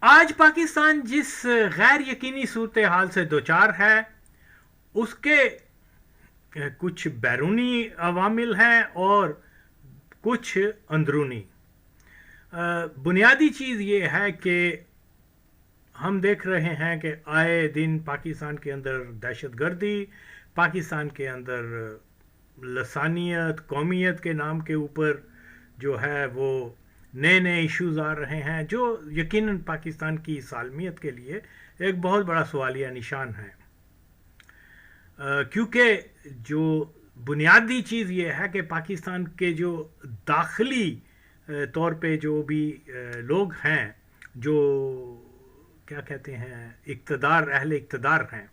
آج پاکستان جس غیر یقینی صورتحال سے دوچار ہے اس کے کچھ بیرونی عوامل ہیں اور کچھ اندرونی. بنیادی چیز یہ ہے کہ ہم دیکھ رہے ہیں کہ آئے دن پاکستان کے اندر دہشت گردی، پاکستان کے اندر لسانیت، قومیت کے نام کے اوپر جو ہے وہ نئے نئے ایشوز آ رہے ہیں جو یقیناً پاکستان کی سالمیت کے لیے ایک بہت بڑا سوالیہ نشان ہے. کیونکہ جو بنیادی چیز یہ ہے کہ پاکستان کے جو داخلی طور پہ جو بھی لوگ ہیں جو کیا کہتے ہیں اہل اقتدار ہیں،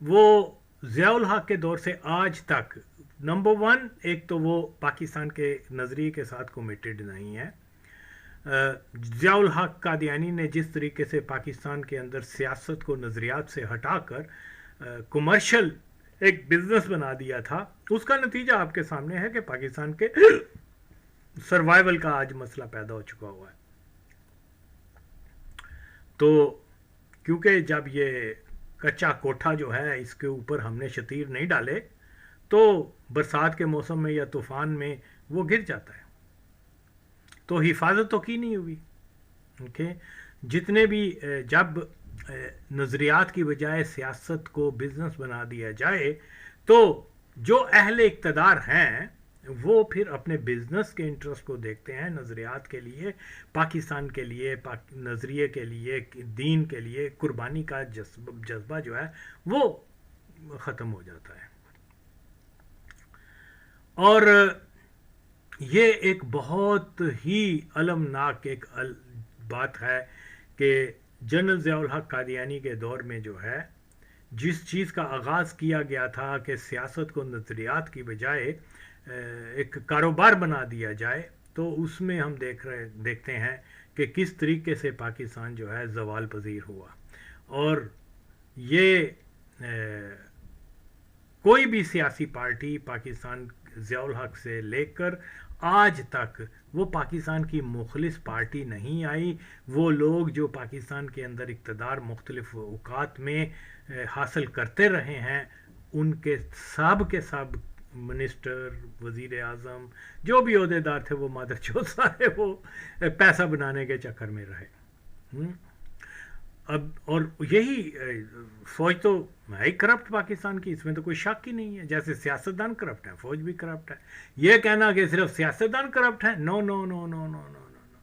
وہ ضیاء الحق کے دور سے آج تک نمبر ون، ایک تو وہ پاکستان کے نظریے کے ساتھ کمیٹڈ نہیں ہے. ضیاء الحق قادیانی نے جس طریقے سے پاکستان کے اندر سیاست کو نظریات سے ہٹا کر کمرشل ایک بزنس بنا دیا تھا، اس کا نتیجہ آپ کے سامنے ہے کہ پاکستان کے سروائیول کا آج مسئلہ پیدا ہو چکا ہوا ہے. تو کیونکہ جب یہ کچا کوٹھا جو ہے اس کے اوپر ہم نے شتیر نہیں ڈالے تو برسات کے موسم میں یا طوفان میں وہ گر جاتا ہے، تو حفاظت تو کی نہیں ہوئی. جتنے بھی جب نظریات کی بجائے سیاست کو بزنس بنا دیا جائے تو جو اہل اقتدار ہیں وہ پھر اپنے بزنس کے انٹرسٹ کو دیکھتے ہیں، نظریات کے لیے، پاکستان کے لیے، نظریے کے لیے، دین کے لیے قربانی کا جذبہ جو ہے وہ ختم ہو جاتا ہے. اور یہ ایک بہت ہی المناک ایک بات ہے کہ جنرل ضیاء الحق قادیانی کے دور میں جو ہے جس چیز کا آغاز کیا گیا تھا کہ سیاست کو نظریات کی بجائے ایک کاروبار بنا دیا جائے، تو اس میں ہم دیکھتے ہیں کہ کس طریقے سے پاکستان جو ہے زوال پذیر ہوا. اور یہ کوئی بھی سیاسی پارٹی پاکستان ضیاء الحق سے لے کر آج تک وہ پاکستان کی مخلص پارٹی نہیں آئی. وہ لوگ جو پاکستان کے اندر اقتدار مختلف اوقات میں حاصل کرتے رہے ہیں، ان کے سب منسٹر، وزیر اعظم، جو بھی عہدیدار تھے وہ مادر چوت سارے وہ پیسہ بنانے کے چکر میں رہے. اب اور یہی فوج تو ہے کرپٹ پاکستان کی، اس میں تو کوئی شک ہی نہیں ہے. جیسے سیاستدان کرپٹ ہے، فوج بھی کرپٹ ہے. یہ کہنا کہ صرف سیاستدان کرپٹ ہے، نو نو نو نو نو نو نو نو،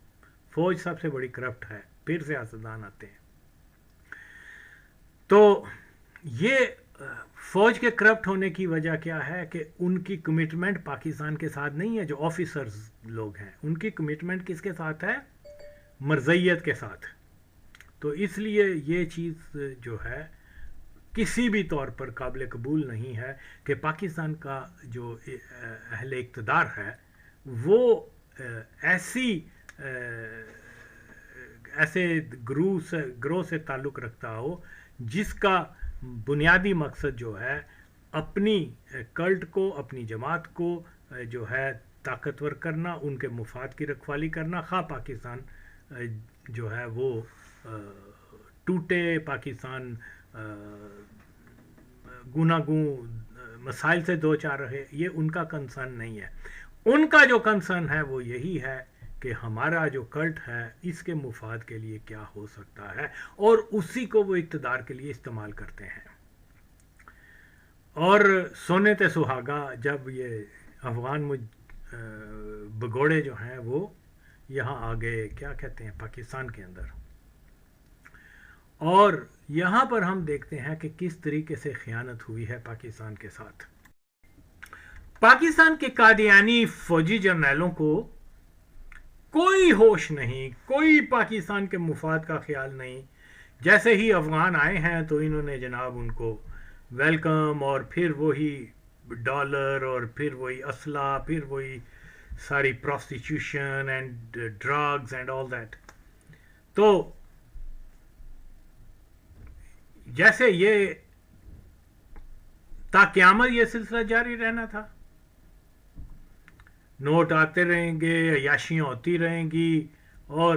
فوج سب سے بڑی کرپٹ ہے، پھر سیاستدان آتے ہیں. تو یہ فوج کے کرپٹ ہونے کی وجہ کیا ہے کہ ان کی کمٹمنٹ پاکستان کے ساتھ نہیں ہے. جو آفیسرز لوگ ہیں ان کی کمٹمنٹ کس کے ساتھ ہے؟ مرزیت کے ساتھ. تو اس لیے یہ چیز جو ہے کسی بھی طور پر قابل قبول نہیں ہے کہ پاکستان کا جو اہل اقتدار ہے وہ ایسے گروہ سے تعلق رکھتا ہو جس کا بنیادی مقصد جو ہے اپنی کلٹ کو، اپنی جماعت کو جو ہے طاقتور کرنا، ان کے مفاد کی رکھوالی کرنا، خواہ پاکستان جو ہے وہ ٹوٹے، پاکستان گوناگون مسائل سے دو چار رہے، یہ ان کا کنسرن نہیں ہے. ان کا جو کنسرن ہے وہ یہی ہے کہ ہمارا جو کلٹ ہے اس کے مفاد کے لیے کیا ہو سکتا ہے، اور اسی کو وہ اقتدار کے لیے استعمال کرتے ہیں. اور سونے تے سہاگا جب یہ افغان بگوڑے جو ہیں وہ یہاں آ گئے، کیا کہتے ہیں، پاکستان کے اندر، اور یہاں پر ہم دیکھتے ہیں کہ کس طریقے سے خیانت ہوئی ہے پاکستان کے ساتھ. پاکستان کے قادیانی فوجی جرنیلوں کو کوئی ہوش نہیں، کوئی پاکستان کے مفاد کا خیال نہیں. جیسے ہی افغان آئے ہیں تو انہوں نے جناب ان کو ویلکم، اور پھر وہی ڈالر، اور پھر وہی اسلحہ، پھر وہی ساری prostitution and drugs and all that. تو جیسے یہ تا قیامت یہ سلسلہ جاری رہنا تھا، نوٹ آتے رہیں گے، عیاشیاں ہوتی رہیں گی، اور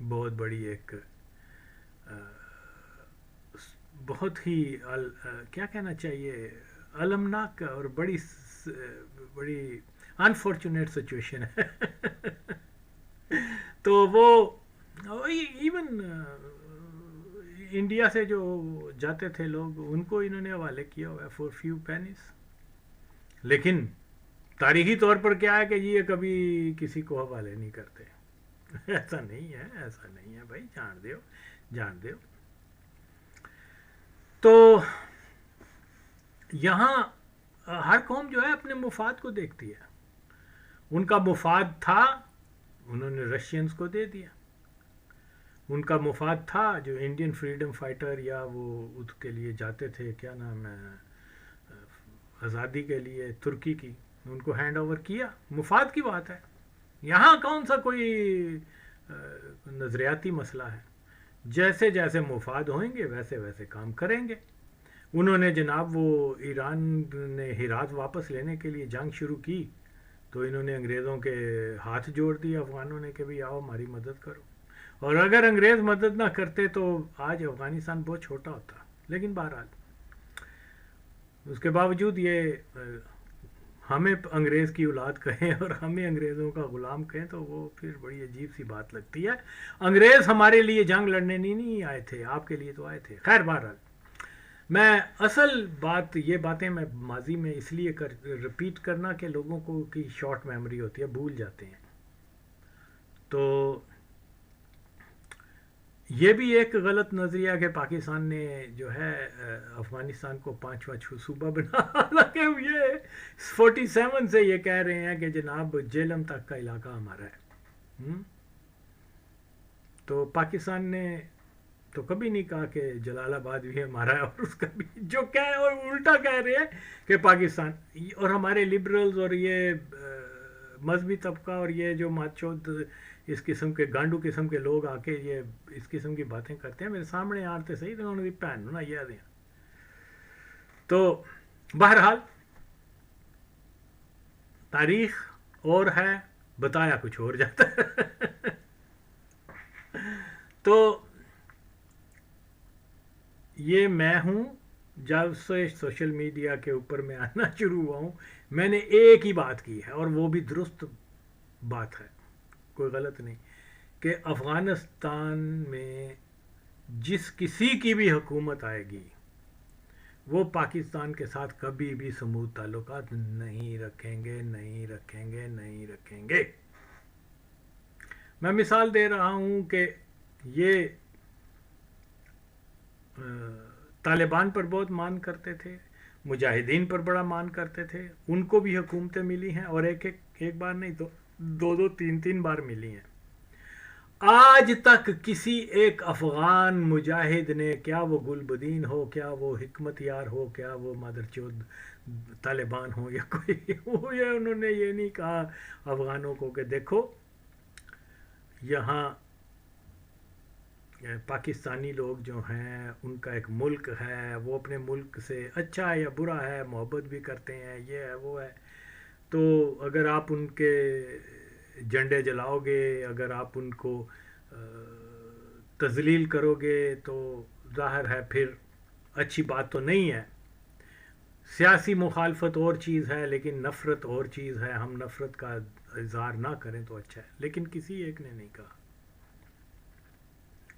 بہت بڑی ایک بہت ہی کیا کہنا چاہیے، المناک اور بڑی انفارچونیٹ سچویشن ہے تو وہ ایون انڈیا سے جو جاتے تھے لوگ ان کو انہوں نے حوالے کیا ہوا ہے فور فیو پینیز. لیکن تاریخی طور پر کیا ہے کہ یہ کبھی کسی کو حوالے نہیں کرتے. ایسا نہیں ہے، ایسا نہیں ہے بھائی، جان دیو. تو یہاں ہر قوم جو ہے اپنے مفاد کو دیکھتی ہے. ان کا مفاد تھا، انہوں نے رشینز کو دے دیا. ان کا مفاد تھا جو انڈین فریڈم فائٹر یا وہ اس کے لیے جاتے تھے، کیا نام ہے، آزادی کے لیے ترکی کی، ان کو ہینڈ اوور کیا. مفاد کی بات ہے. یہاں کون سا کوئی نظریاتی مسئلہ ہے. جیسے جیسے مفاد ہوئیں گے ویسے ویسے کام کریں گے. انہوں نے جناب وہ ایران نے ہرات واپس لینے کے لیے جنگ شروع کی تو انہوں نے انگریزوں کے ہاتھ جوڑ دیے افغانوں نے کہ بھی آؤ ہماری مدد کرو. اور اگر انگریز مدد نہ کرتے تو آج افغانستان بہت چھوٹا ہوتا. لیکن بہرحال اس کے باوجود یہ ہمیں انگریز کی اولاد کہیں اور ہمیں انگریزوں کا غلام کہیں تو وہ پھر بڑی عجیب سی بات لگتی ہے. انگریز ہمارے لیے جنگ لڑنے نہیں آئے تھے، آپ کے لیے تو آئے تھے. خیر بہرحال میں اصل بات، یہ باتیں میں ماضی میں اس لیے رپیٹ کرنا کہ لوگوں کو کی شارٹ میموری ہوتی ہے، بھول جاتے ہیں. تو یہ بھی ایک غلط نظریہ کہ پاکستان نے جو ہے افغانستان کو 5واں صوبہ بنا، حالانکہ یہ 47 سے یہ کہہ رہے ہیں کہ جناب جیلم تک کا علاقہ ہمارا ہے. تو پاکستان نے تو کبھی نہیں کہا کہ جلال آباد بھی ہمارا ہے، اور اس کا بھی جو کہہ اور الٹا کہہ رہے ہیں کہ پاکستان. اور ہمارے لبرلز اور یہ مذہبی طبقہ اور یہ جو ماچود اس قسم کے گانڈو قسم کے لوگ آ کے یہ اس قسم کی باتیں کرتے ہیں، میرے سامنے آتے صحیح تو انہوں نے پہن نا یہ دیں. تو بہرحال تاریخ اور ہے، بتایا کچھ اور جاتا ہے. تو یہ میں ہوں، جب سے سوشل میڈیا کے اوپر میں آنا شروع ہوا ہوں میں نے ایک ہی بات کی ہے، اور وہ بھی درست بات ہے، کوئی غلط نہیں، کہ افغانستان میں جس کسی کی بھی حکومت آئے گی وہ پاکستان کے ساتھ کبھی بھی سمود تعلقات نہیں رکھیں گے. میں مثال دے رہا ہوں کہ یہ طالبان پر بہت مان کرتے تھے، مجاہدین پر بڑا مان کرتے تھے، ان کو بھی حکومتیں ملی ہیں، اور ایک بار نہیں تو دو تین بار ملی ہیں. آج تک کسی ایک افغان مجاہد نے، کیا وہ گل بدین ہو، کیا وہ حکمت یار ہو، کیا وہ مادر چود طالبان ہو یا کوئی ہو، یا انہوں نے یہ نہیں کہا افغانوں کو کہ دیکھو یہاں پاکستانی لوگ جو ہیں ان کا ایک ملک ہے، وہ اپنے ملک سے اچھا ہے یا برا ہے محبت بھی کرتے ہیں، یہ ہے وہ ہے. تو اگر آپ ان کے جھنڈے جلاؤ گے، اگر آپ ان کو تذلیل کرو گے تو ظاہر ہے پھر اچھی بات تو نہیں ہے. سیاسی مخالفت اور چیز ہے لیکن نفرت اور چیز ہے. ہم نفرت کا اظہار نہ کریں تو اچھا ہے، لیکن کسی ایک نے نہیں کہا.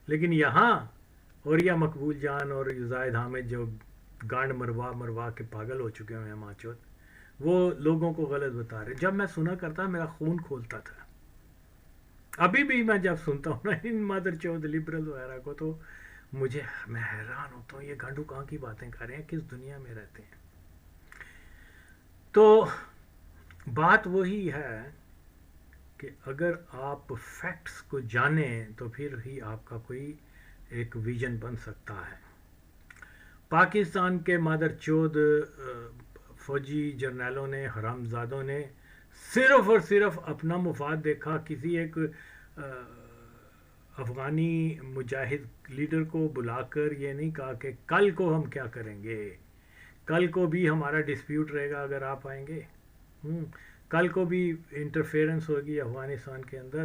لیکن یہاں اور یا مقبول جان اور زاہد حامد جو گانڈ مروا کے پاگل ہو چکے ہیں ماچوت، وہ لوگوں کو غلط بتا رہے. جب میں سنا کرتا میرا خون کھولتا تھا. ابھی بھی میں جب سنتا ہوں نا ان مادر چود لبرل وغیرہ کو تو میں حیران ہوتا ہوں، یہ گانڈو کہاں کی باتیں کر رہے ہیں، کس دنیا میں رہتے ہیں. تو بات وہی ہے کہ اگر آپ فیکٹس کو جانیں تو پھر ہی آپ کا کوئی ایک ویژن بن سکتا ہے. پاکستان کے مادر چود فوجی جرنیلوں نے، حرام زادوں نے صرف اور صرف اپنا مفاد دیکھا. کسی ایک افغانی مجاہد لیڈر کو بلا کر یہ نہیں کہا کہ کل کو ہم کیا کریں گے، کل کو بھی ہمارا ڈسپیوٹ رہے گا اگر آپ آئیں گے، کل کو بھی انٹرفیئرنس ہوگی افغانستان کے اندر،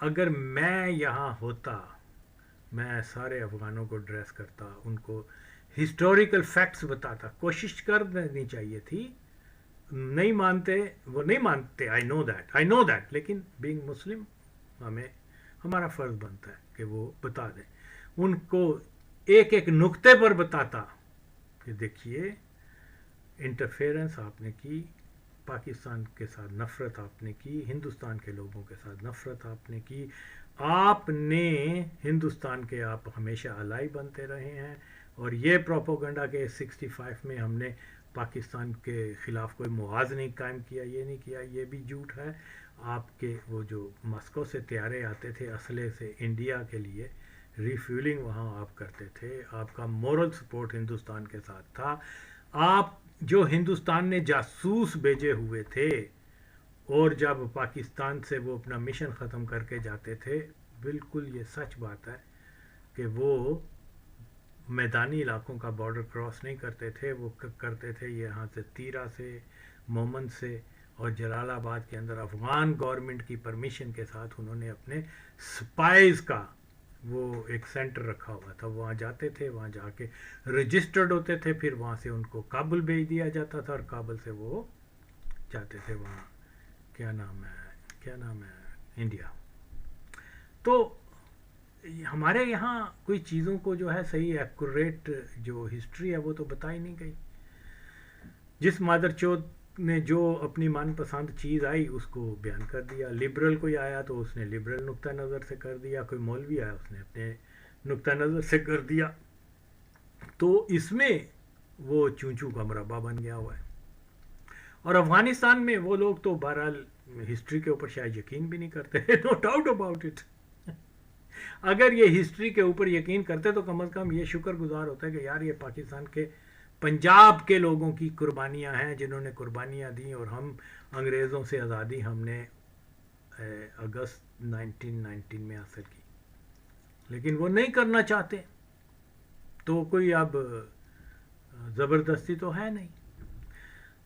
اگر میں یہاں ہوتا، میں سارے افغانوں کو ڈریس کرتا، ان کو ہسٹوریکل فیکٹس بتاتا، کوشش کر دینی چاہیے تھی. نہیں مانتے، وہ نہیں مانتے، آئی نو دیٹ، لیکن بینگ مسلم ہمیں ہمارا فرض بنتا ہے کہ وہ بتا دیں. ان کو ایک ایک نقطے پر بتاتا کہ دیکھیے انٹرفیرنس آپ نے کی، پاکستان کے ساتھ نفرت آپ نے کی، ہندوستان کے لوگوں کے ساتھ نفرت آپ نے کی، آپ نے ہندوستان کے آپ ہمیشہ الائی بنتے رہے ہیں، اور یہ پروپوگنڈا کہ 65 میں ہم نے پاکستان کے خلاف کوئی محاذ نہیں قائم کیا، یہ نہیں کیا، یہ بھی جھوٹ ہے. آپ کے وہ جو ماسکو سے طیارے آتے تھے اسلحے سے انڈیا کے لیے، ریفیولنگ وہاں آپ کرتے تھے، آپ کا مورل سپورٹ ہندوستان کے ساتھ تھا. آپ جو ہندوستان نے جاسوس بھیجے ہوئے تھے، اور جب پاکستان سے وہ اپنا مشن ختم کر کے جاتے تھے، بالکل یہ سچ بات ہے کہ وہ میدانی علاقوں کا بارڈر کراس نہیں کرتے تھے، وہ کرتے تھے یہاں سے تیرا سے، مومن سے، اور جلال آباد کے اندر افغان گورنمنٹ کی پرمیشن کے ساتھ انہوں نے اپنے سپائز کا وہ ایک سینٹر رکھا ہوا تھا. وہاں جاتے تھے، وہاں جا کے رجسٹرڈ ہوتے تھے، پھر وہاں سے ان کو کابل بھیج دیا جاتا تھا، اور کابل سے وہ جاتے تھے وہاں کیا نام ہے انڈیا. تو ہمارے یہاں کوئی چیزوں کو جو ہے صحیح ایکوریٹ جو ہسٹری ہے وہ تو بتائی نہیں گئی. جس مادر چوت نے جو اپنی من پسند چیز آئی اس کو بیان کر دیا. لبرل کوئی آیا تو اس نے لبرل نقطہ نظر سے کر دیا، کوئی مولوی آیا اس نے اپنے نقطہ نظر سے کر دیا. تو اس میں وہ چونچو کا مربع بن گیا ہوا ہے. اور افغانستان میں وہ لوگ تو بہرحال ہسٹری کے اوپر شاید یقین بھی نہیں کرتے، نو ڈاؤٹ اباؤٹ اٹ. اگر یہ ہسٹری کے اوپر یقین کرتے تو کم از کم یہ شکر گزار ہوتا ہے کہ یار یہ پاکستان کے پنجاب کے لوگوں کی قربانیاں ہیں جنہوں نے قربانیاں دیں، اور ہم انگریزوں سے آزادی ہم نے اگست 1919 میں حاصل کی. لیکن وہ نہیں کرنا چاہتے، تو کوئی اب زبردستی تو ہے نہیں.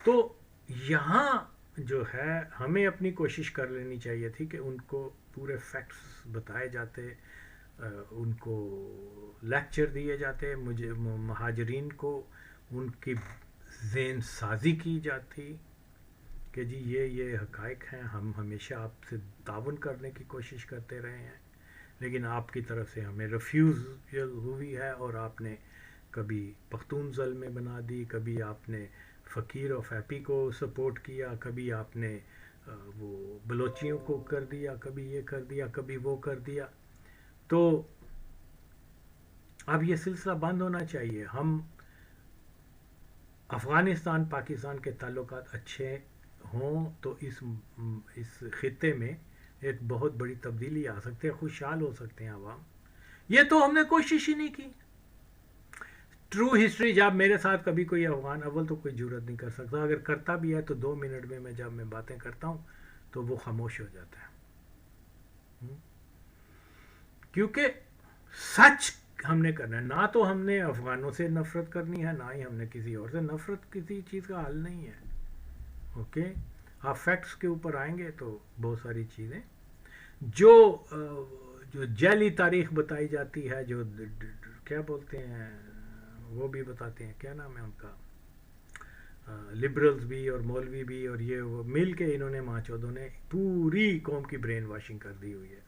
تو یہاں جو ہے ہمیں اپنی کوشش کر لینی چاہیے تھی کہ ان کو پورے فیکٹس بتائے جاتے، ان کو لیکچر دیے جاتے، مجھے مہاجرین کو ان کی ذہن سازی کی جاتی کہ جی یہ حقائق ہیں، ہم ہمیشہ آپ سے تعاون کرنے کی کوشش کرتے رہے ہیں، لیکن آپ کی طرف سے ہمیں ریفیوز ہوئی ہے، اور آپ نے کبھی پختون ظلم بنا دی، کبھی آپ نے فقیر اور فیپی کو سپورٹ کیا، کبھی آپ نے وہ بلوچیوں کو کر دیا، کبھی یہ کر دیا، کبھی وہ کر دیا. تو اب یہ سلسلہ بند ہونا چاہیے. ہم افغانستان پاکستان کے تعلقات اچھے ہوں تو اس خطے میں ایک بہت بڑی تبدیلی آ سکتی ہے، خوشحال ہو سکتے ہیں عوام. یہ تو ہم نے کوشش ہی نہیں کی. ٹرو ہسٹری جب میرے ساتھ کبھی کوئی افغان اول تو کوئی جرت نہیں کر سکتا، اگر کرتا بھی ہے تو 2 منٹ میں جب میں باتیں کرتا ہوں تو وہ خاموش ہو جاتا ہے. کیونکہ سچ ہم نے کرنا ہے، نہ تو ہم نے افغانوں سے نفرت کرنی ہے، نہ ہی ہم نے کسی اور سے. نفرت کسی چیز کا حل نہیں ہے. اوکے، آپ فیکٹس کے اوپر آئیں گے تو بہت ساری چیزیں جو جعلی تاریخ بتائی جاتی ہے، جو کیا بولتے ہیں وہ بھی بتاتے ہیں، کیا نام ہے ان کا، لبرلز بھی اور مولوی بھی، اور یہ وہ مل کے انہوں نے ماں چودوں نے پوری قوم کی برین واشنگ کر دی ہوئی ہے.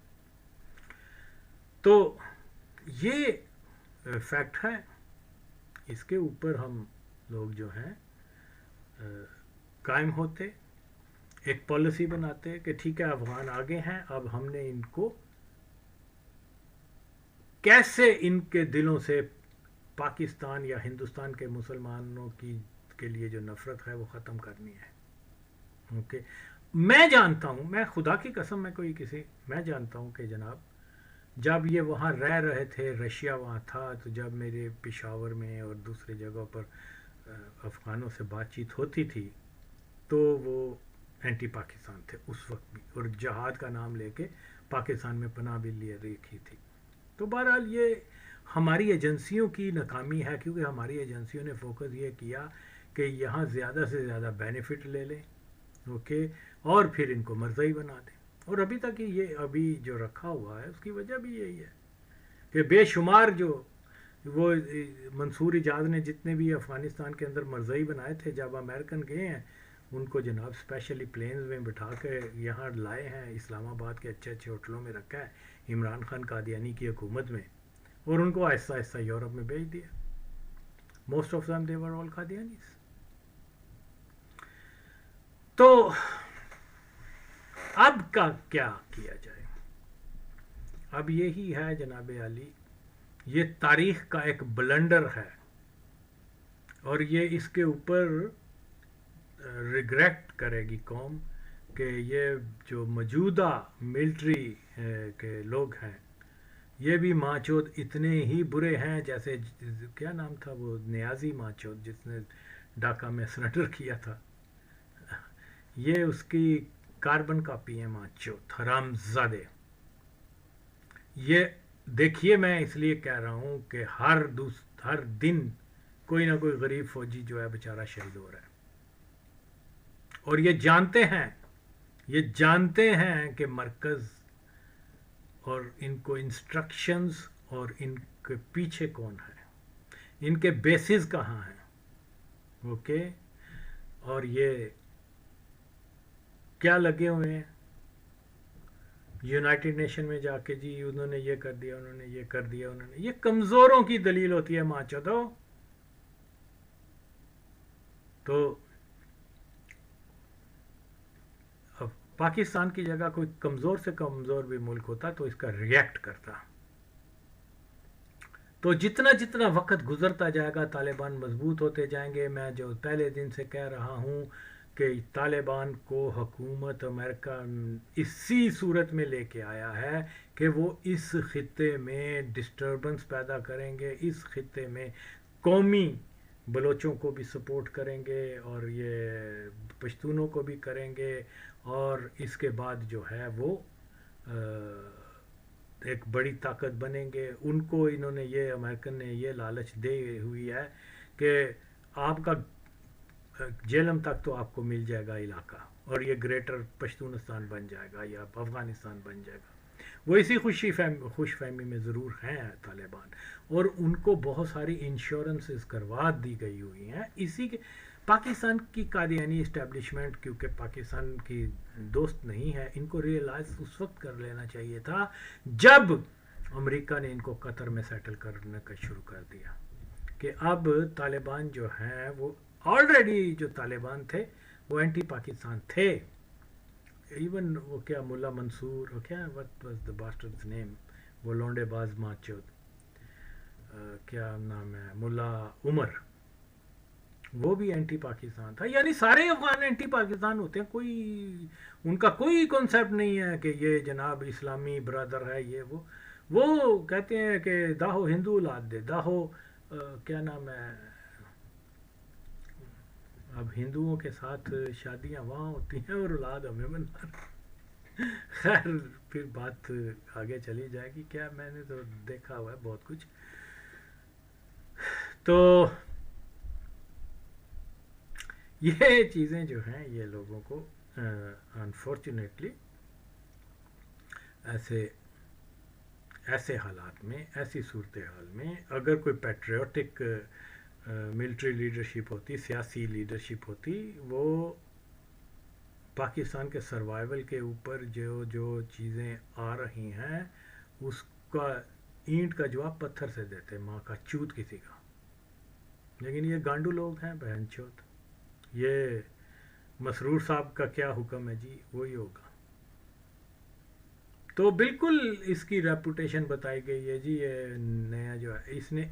تو یہ فیکٹ ہے، اس کے اوپر ہم لوگ جو ہیں قائم ہوتے، ایک پالیسی بناتے کہ ٹھیک ہے افغان آگے ہیں، اب ہم نے ان کو کیسے ان کے دلوں سے پاکستان یا ہندوستان کے مسلمانوں کے لیے جو نفرت ہے وہ ختم کرنی ہے. اوکے، میں جانتا ہوں، میں خدا کی قسم میں جانتا ہوں کہ جناب جب یہ وہاں رہ رہے تھے، رشیا وہاں تھا، تو جب میرے پشاور میں اور دوسرے جگہوں پر افغانوں سے بات چیت ہوتی تھی تو وہ اینٹی پاکستان تھے اس وقت بھی، اور جہاد کا نام لے کے پاکستان میں پناہ بھی لے رکھی تھی. تو بہرحال یہ ہماری ایجنسیوں کی ناکامی ہے، کیونکہ ہماری ایجنسیوں نے فوکس یہ کیا کہ یہاں زیادہ سے زیادہ بینیفٹ لے لیں، اوکے، اور پھر ان کو مرزائی بنا دیں. اور ابھی تک یہ ابھی جو رکھا ہوا ہے اس کی وجہ بھی یہی ہے کہ بے شمار جو وہ منصور اجاز نے جتنے بھی افغانستان کے اندر مرزئی بنائے تھے، جب امریکن گئے ہیں ان کو جناب اسپیشلی پلینز میں بٹھا کے یہاں لائے ہیں، اسلام آباد کے اچھے اچھے ہوٹلوں میں رکھا ہے عمران خان قادیانی کی حکومت میں، اور ان کو آہستہ آہستہ یورپ میں بھیج دیا. موسٹ آف دم دے ور آل قادیانیز. تو اب کا کیا کیا جائے؟ اب یہی ہے جناب عالی، یہ تاریخ کا ایک بلنڈر ہے اور یہ اس کے اوپر ریگریٹ کرے گی قوم کہ یہ جو موجودہ ملٹری کے لوگ ہیں یہ بھی ماچود اتنے ہی برے ہیں جیسے کیا نام تھا وہ نیازی ماچود جس نے ڈھاکہ میں سرنڈر کیا تھا، یہ اس کی کاربن کاپی ہے ماچود حرام زادے. یہ دیکھیے میں اس لیے کہہ رہا ہوں کہ ہر دن کوئی نہ کوئی غریب فوجی جو ہے بیچارہ شہید ہو رہا ہے، اور یہ جانتے ہیں کہ مرکز اور ان کو انسٹرکشنز اور ان کے پیچھے کون ہے، ان کے بیسز کہاں ہیں. اوکے، اور یہ کیا لگے ہوئے ہیں یونائٹڈ نیشن میں جا کے، جی انہوں نے یہ کر دیا، انہوں نے یہ کر دیا، انہوں نے یہ کمزوروں کی دلیل ہوتی ہے ماچو. تو اب پاکستان کی جگہ کوئی کمزور سے کمزور بھی ملک ہوتا تو اس کا ریئیکٹ کرتا. تو جتنا جتنا وقت گزرتا جائے گا طالبان مضبوط ہوتے جائیں گے. میں جو پہلے دن سے کہہ رہا ہوں کہ طالبان کو حکومت امریکہ اسی صورت میں لے کے آیا ہے کہ وہ اس خطے میں ڈسٹربنس پیدا کریں گے، اس خطے میں قومی بلوچوں کو بھی سپورٹ کریں گے اور یہ پشتونوں کو بھی کریں گے، اور اس کے بعد جو ہے وہ ایک بڑی طاقت بنیں گے. ان کو انہوں نے یہ امریکن نے یہ لالچ دے ہوئی ہے کہ آپ کا جیلم تک تو آپ کو مل جائے گا علاقہ، اور یہ گریٹر پشتونستان بن جائے گا یا افغانستان بن جائے گا. وہ اسی خوش فہمی میں ضرور ہیں طالبان، اور ان کو بہت ساری انشورنسز کروا دی گئی ہوئی ہیں. اسی کے پاکستان کی قادیانی اسٹیبلشمنٹ کیونکہ پاکستان کی دوست نہیں ہے، ان کو ریئلائز اس وقت کر لینا چاہیے تھا جب امریکہ نے ان کو قطر میں سیٹل کرنے کا شروع کر دیا، کہ اب طالبان جو ہیں وہ آلریڈی جو طالبان تھے وہ اینٹی پاکستان تھے. ایون وہ کیا ملا منصور وہ کیا what was the bastard's name، وہ لونڈے باز ماچود کیا نام ہے، ملا عمر، وہ بھی اینٹی پاکستان تھا. یعنی سارے افغان اینٹی پاکستان ہوتے ہیں، کوئی ان کا کوئی کنسیپٹ نہیں ہے کہ یہ جناب اسلامی برادر ہے. یہ وہ کہتے ہیں کہ داہو ہندو اولاد دے، داہو کیا نام ہے، اب ہندوؤں کے ساتھ شادیاں وہاں ہوتی ہیں اور اولاد ہمیں بنا. خیر پھر بات آگے چلی جائے گی، کیا میں نے تو دیکھا ہوا ہے بہت کچھ. تو یہ چیزیں جو ہیں یہ لوگوں کو انفارچونیٹلی ایسے حالات میں، ایسی صورتحال میں اگر کوئی پیٹریوٹک ملٹری لیڈرشپ ہوتی، سیاسی لیڈرشپ ہوتی، وہ پاکستان کے سروائیول کے اوپر جو چیزیں آ رہی ہیں اس کا اینٹ کا جواب پتھر سے دیتے، ماں کا چوت کسی کا. لیکن یہ گانڈو لوگ ہیں بہن چوت. یہ مسرور صاحب کا کیا حکم ہے جی، وہی ہوگا. تو بالکل اس کی ریپوٹیشن بتائی گئی ہے جی. یہ نیا جو ہے اس نے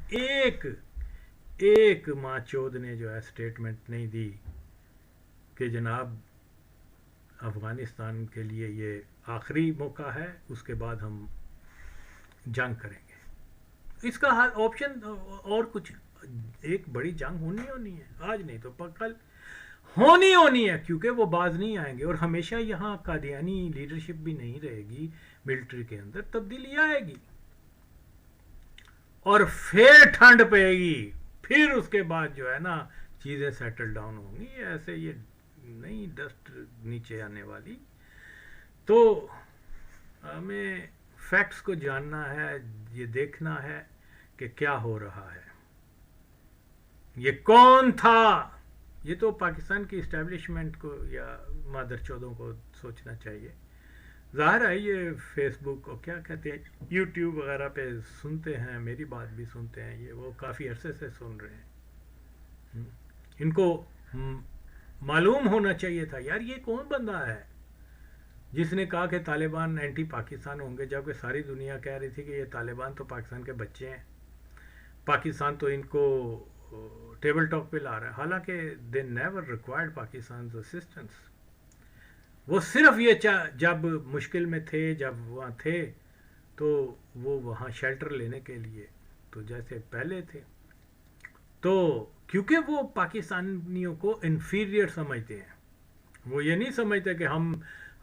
ایک ماں چود نے جو ہے اسٹیٹمنٹ نہیں دی کہ جناب افغانستان کے لیے یہ آخری موقع ہے، اس کے بعد ہم جنگ کریں گے. اس کا آپشن اور کچھ ایک بڑی جنگ ہونی ہے، آج نہیں تو کل ہونی ہے، کیونکہ وہ باز نہیں آئیں گے. اور ہمیشہ یہاں قادیانی لیڈرشپ بھی نہیں رہے گی، ملٹری کے اندر تبدیلی آئے گی اور پھر ٹھنڈ پڑے گی، پھر اس کے بعد جو ہے نا چیزیں سیٹل ڈاؤن ہوں گی. ایسے یہ نہیں ڈسٹ نیچے آنے والی. تو ہمیں فیکٹس کو جاننا ہے، یہ دیکھنا ہے کہ کیا ہو رہا ہے، یہ کون تھا. یہ تو پاکستان کی اسٹیبلشمنٹ کو یا مادر چودوں کو سوچنا چاہیے. ظاہر ہے یہ فیس بک کو کیا کہتے ہیں، یوٹیوب وغیرہ پہ سنتے ہیں، میری بات بھی سنتے ہیں، یہ وہ کافی عرصے سے سن رہے ہیں. ان کو معلوم ہونا چاہیے تھا یار یہ کون بندہ ہے جس نے کہا کہ طالبان اینٹی پاکستان ہوں گے، جبکہ ساری دنیا کہہ رہی تھی کہ یہ طالبان تو پاکستان کے بچے ہیں، پاکستان تو ان کو ٹیبل ٹاک پہ لا رہا ہے. حالانکہ دے نیور ریکوائرڈ پاکستان's اسسٹنس. وہ صرف یہ جب مشکل میں تھے، جب وہاں تھے تو وہ وہاں شیلٹر لینے کے لیے تو جیسے پہلے تھے، تو کیونکہ وہ پاکستانیوں کو انفیریئر سمجھتے ہیں، وہ یہ نہیں سمجھتے کہ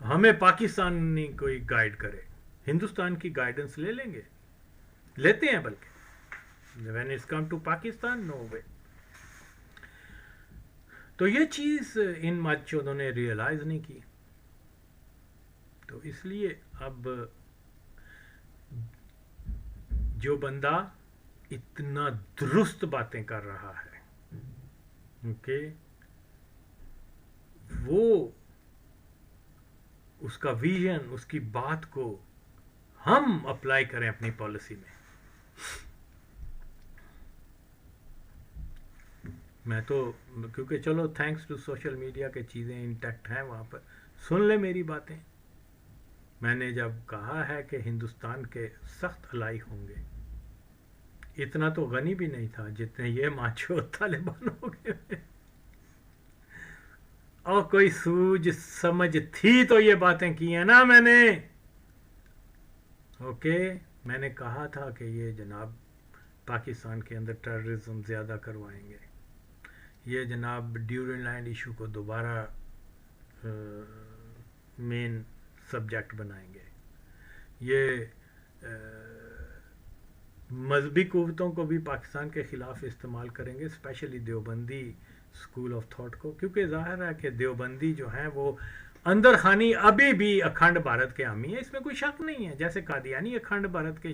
ہمیں پاکستانی کوئی گائیڈ کرے. ہندوستان کی گائیڈنس لے لیں گے، لیتے ہیں، بلکہ when it's come to Pakistan no way. تو یہ چیز ان ماچودوں نے ریئلائز نہیں کی. تو اس لیے اب جو بندہ اتنا درست باتیں کر رہا ہے وہ اس کا ویژن، اس کی بات کو ہم اپلائی کریں اپنی پالیسی میں. میں تو کیونکہ چلو تھینکس ٹو سوشل میڈیا کے چیزیں انٹیکٹ ہیں وہاں پر، سن لے میری باتیں. میں نے جب کہا ہے کہ ہندوستان کے سخت الائی ہوں گے، اتنا تو غنی بھی نہیں تھا جتنے یہ ماچو طالبان ہو گئے. اور کوئی سوج سمجھ تھی تو یہ باتیں کی ہیں نا میں نے. میں نے کہا تھا کہ یہ جناب پاکستان کے اندر ٹیررزم زیادہ کروائیں گے، یہ جناب ڈیورنڈ لینڈ ایشو کو دوبارہ مین سبجیکٹ بنائیں گے، یہ مذہبی قوتوں کو بھی پاکستان کے خلاف استعمال کریں گے، specially Deobandi school of thought کو، کیونکہ ظاہر ہے کہ دیوبندی جو ہیں وہ اندر خانی ابھی بھی اکھنڈ بھارت کے حامی ہیں، اس میں کوئی شک نہیں ہے. جیسے قادیانی اکھنڈ بھارت کے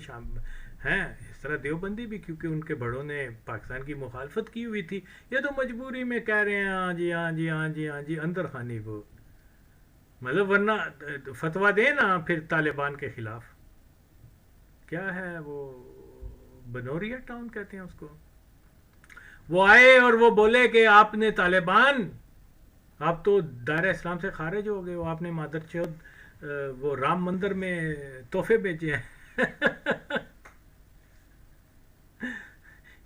ہیں، اس طرح دیوبندی بھی، کیونکہ ان کے بڑوں نے پاکستان کی مخالفت کی ہوئی تھی. یہ تو مجبوری میں کہہ رہے ہیں ہاں جی ہاں جی ہاں جی ہاں جی اندر خانی کو، مطلب ورنہ فتویٰ دیں نا پھر طالبان کے خلاف. کیا ہے وہ بنوریا ٹاؤن کہتے ہیں اس کو، وہ آئے اور وہ بولے کہ آپ نے طالبان، آپ تو دائرہ اسلام سے خارج ہو گئے ہو، آپ نے مادر چود وہ رام مندر میں تحفے بیچے ہیں.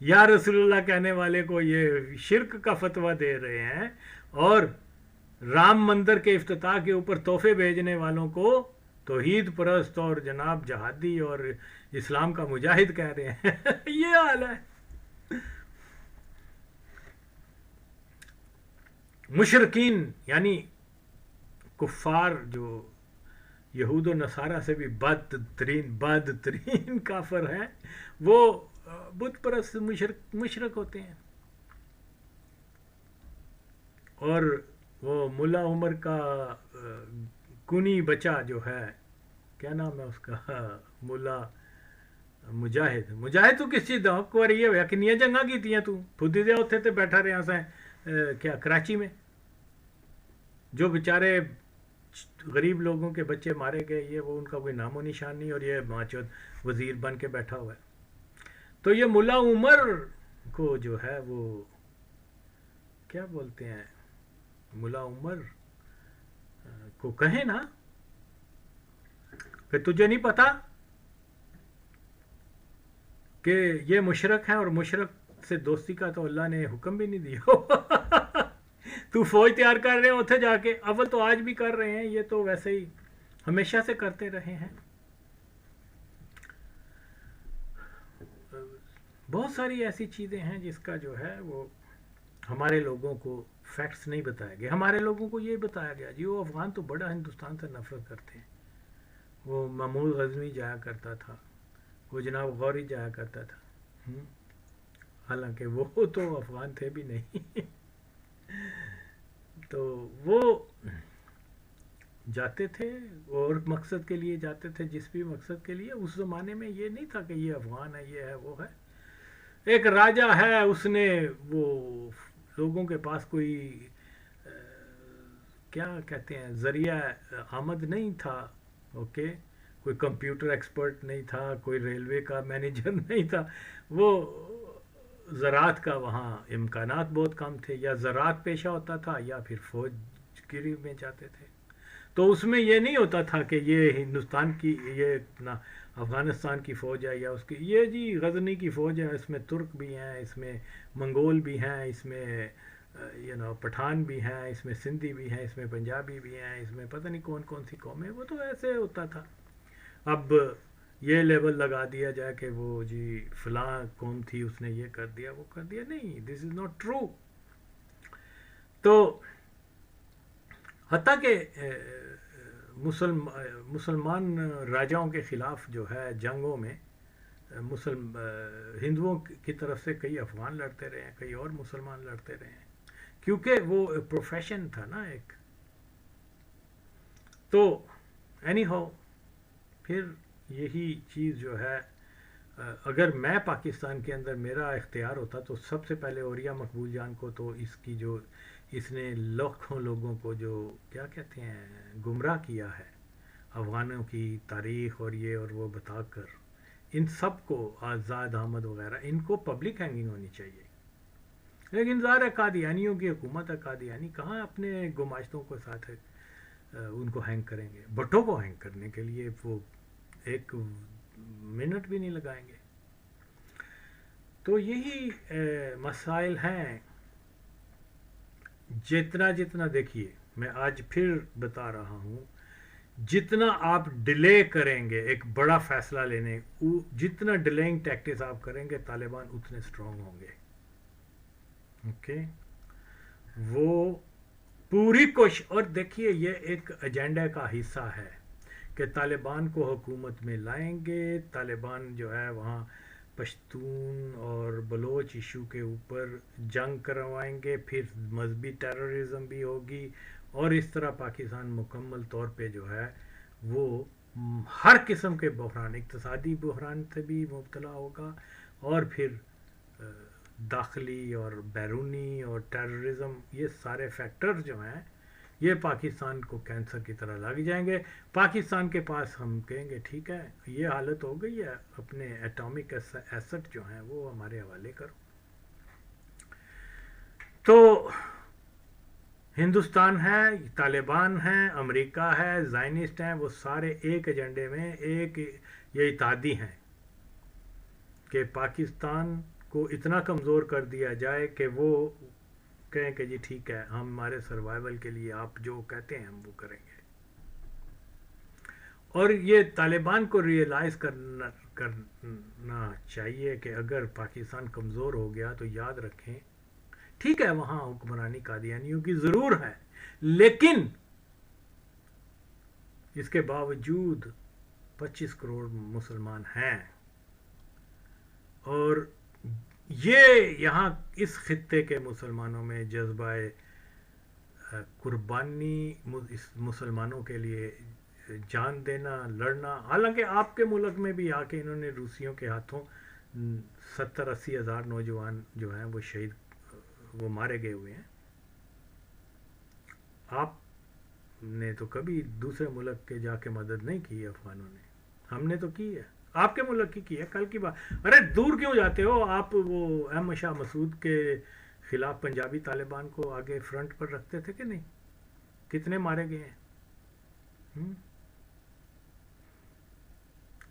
یا رسول اللہ کہنے والے کو یہ شرک کا فتویٰ دے رہے ہیں، اور رام مندر کے افتتاح کے اوپر تحفے بھیجنے والوں کو توحید پرست اور جناب جہادی اور اسلام کا مجاہد کہہ رہے ہیں. یہ حال ہے. مشرکین یعنی کفار جو یہود و نصارہ سے بھی بدترین کافر ہیں، وہ بت پرست مشرک ہوتے ہیں. اور وہ ملا عمر کا کنی بچہ جو ہے، کیا نام ہے اس کا، ملا مجاہد تو کس چیز دا کو رہی ہے کنیا جنگاں کیتیاں تو پھدی دے اتنے تے بیٹھا رہا سیں کیا کراچی میں، جو بیچارے غریب لوگوں کے بچے مارے گئے، یہ وہ ان کا کوئی نام و نشان نہیں، اور یہ ماچود وزیر بن کے بیٹھا ہوا ہے. تو یہ ملا عمر کو جو ہے وہ کیا بولتے ہیں، ملا عمر کو کہیں نا کہ تجھے نہیں پتا کہ یہ مشرک ہیں، اور مشرک سے دوستی کا تو اللہ نے حکم بھی نہیں دیا. تو فوج تیار کر رہے ہیں اتنے جا کے، اول تو آج بھی کر رہے ہیں، یہ تو ویسے ہی ہمیشہ سے کرتے رہے ہیں. بہت ساری ایسی چیزیں ہیں جس کا جو ہے وہ ہمارے لوگوں کو فیکٹس نہیں بتایا گیا. ہمارے لوگوں کو یہ بتایا گیا جی وہ افغان تو بڑا ہندوستان سے نفرت کرتے ہیں، وہ محمود غزنوی جایا کرتا تھا، وہ جناب غوری جایا کرتا تھا، حالانکہ وہ تو افغان تھے بھی نہیں. تو وہ جاتے تھے اور مقصد کے لیے جاتے تھے، جس بھی مقصد کے لیے. اس زمانے میں یہ نہیں تھا کہ یہ افغان ہے، یہ ہے، وہ ہے. ایک راجہ ہے، اس نے وہ لوگوں کے پاس کوئی آ، کیا کہتے ہیں ذریعہ آمد نہیں تھا. اوکے، کوئی کمپیوٹر ایکسپرٹ نہیں تھا، کوئی ریلوے کا مینیجر نہیں تھا. وہ زراعت کا وہاں امکانات بہت کم تھے، یا زراعت پیشہ ہوتا تھا یا پھر فوج گیری میں جاتے تھے. تو اس میں یہ نہیں ہوتا تھا کہ یہ ہندوستان کی، یہ اپنا افغانستان کی فوج ہے، یا اس کی یہ جی غزنی کی فوج ہے، اس میں ترک بھی ہیں، اس میں منگول بھی ہیں، اس میں پٹھان بھی ہیں، اس میں سندھی بھی ہیں، اس میں پنجابی بھی ہیں، اس میں پتہ نہیں کون کون سی قومیں. وہ تو ایسے ہوتا تھا. اب یہ لیبل لگا دیا جائے کہ وہ جی فلاں قوم تھی، اس نے یہ کر دیا وہ کر دیا. نہیں، دس از ناٹ ٹرو. تو حتیٰ کہ مسلمان راجاؤں کے خلاف جو ہے جنگوں میں ہندوؤں کی طرف سے کئی افغان لڑتے رہے ہیں، کئی اور مسلمان لڑتے رہے ہیں، کیونکہ وہ پروفیشن تھا نا ایک. تو اینی ہاؤ، پھر یہی چیز جو ہے، اگر میں پاکستان کے اندر میرا اختیار ہوتا تو سب سے پہلے اوریا مقبول جان کو تو اس نے لاکھوں لوگوں کو جو کیا کہتے ہیں گمراہ کیا ہے افغانوں کی تاریخ اور یہ اور وہ بتا کر، ان سب کو، آزاد احمد وغیرہ، ان کو پبلک ہینگنگ ہونی چاہیے. لیکن ظاہر ہے قادیانیوں کی حکومت ہے، قادیانی کہاں اپنے گماشتوں کو ساتھ ان کو ہینگ کریں گے. بھٹو کو ہینگ کرنے کے لیے وہ ایک منٹ بھی نہیں لگائیں گے. تو یہی مسائل ہیں. جتنا دیکھیے، میں آج پھر بتا رہا ہوں، جتنا آپ ڈیلے کریں گے ایک بڑا فیصلہ لینے، جتنا ڈیلینگ ٹیکٹکس آپ کریں گے طالبان اتنے اسٹرانگ ہوں گے. اوکے، وہ پوری کوشش، اور دیکھیے یہ ایک ایجنڈا کا حصہ ہے کہ طالبان کو حکومت میں لائیں گے. طالبان جو ہے وہاں پشتون اور بلوچ ایشو کے اوپر جنگ کروائیں گے، پھر مذہبی ٹیررزم بھی ہوگی، اور اس طرح پاکستان مکمل طور پہ جو ہے وہ ہر قسم کے بحران، اقتصادی بحران سے بھی مبتلا ہوگا، اور پھر داخلی اور بیرونی اور ٹیررزم، یہ سارے فیکٹر جو ہیں یہ پاکستان کو کینسر کی طرح لگ جائیں گے. پاکستان کے پاس ہم کہیں گے ٹھیک ہے یہ حالت ہو گئی ہے، اپنے ایٹامک ایسٹ جو ہیں وہ ہمارے حوالے کرو. تو ہندوستان ہے، طالبان ہیں، امریکہ ہے، زائنسٹ ہیں، وہ سارے ایک ایجنڈے میں، ایک یہ اتحادی ہیں کہ پاکستان کو اتنا کمزور کر دیا جائے کہ وہ کہیں کہ جی ٹھیک ہے، ہم ہمارے سروائیول کے لیے آپ جو کہتے ہیں ہم وہ کریں گے. اور یہ طالبان کو ریئلائز کرنا چاہیے کہ اگر پاکستان کمزور ہو گیا تو یاد رکھیں ٹھیک ہے وہاں حکمرانی قادیانیوں کی ضرور ہے، لیکن اس کے باوجود 25 کروڑ مسلمان ہیں، اور یہ یہاں اس خطے کے مسلمانوں میں جذبہ قربانی، مسلمانوں کے لیے جان دینا، لڑنا. حالانکہ آپ کے ملک میں بھی آ کے انہوں نے روسیوں کے ہاتھوں 70-80 ہزار نوجوان جو ہیں وہ شہید، وہ مارے گئے ہوئے ہیں. آپ نے تو کبھی دوسرے ملک کے جا کے مدد نہیں کی افغانوں نے، ہم نے تو کی ہے، آپ کے ملک کی ہے. کل کی بات، ارے دور کیوں جاتے ہو آپ؟ وہ احمد شاہ مسعود کے خلاف پنجابی طالبان کو آگے فرنٹ پر رکھتے تھے کہ نہیں؟ کتنے مارے گئے ہیں.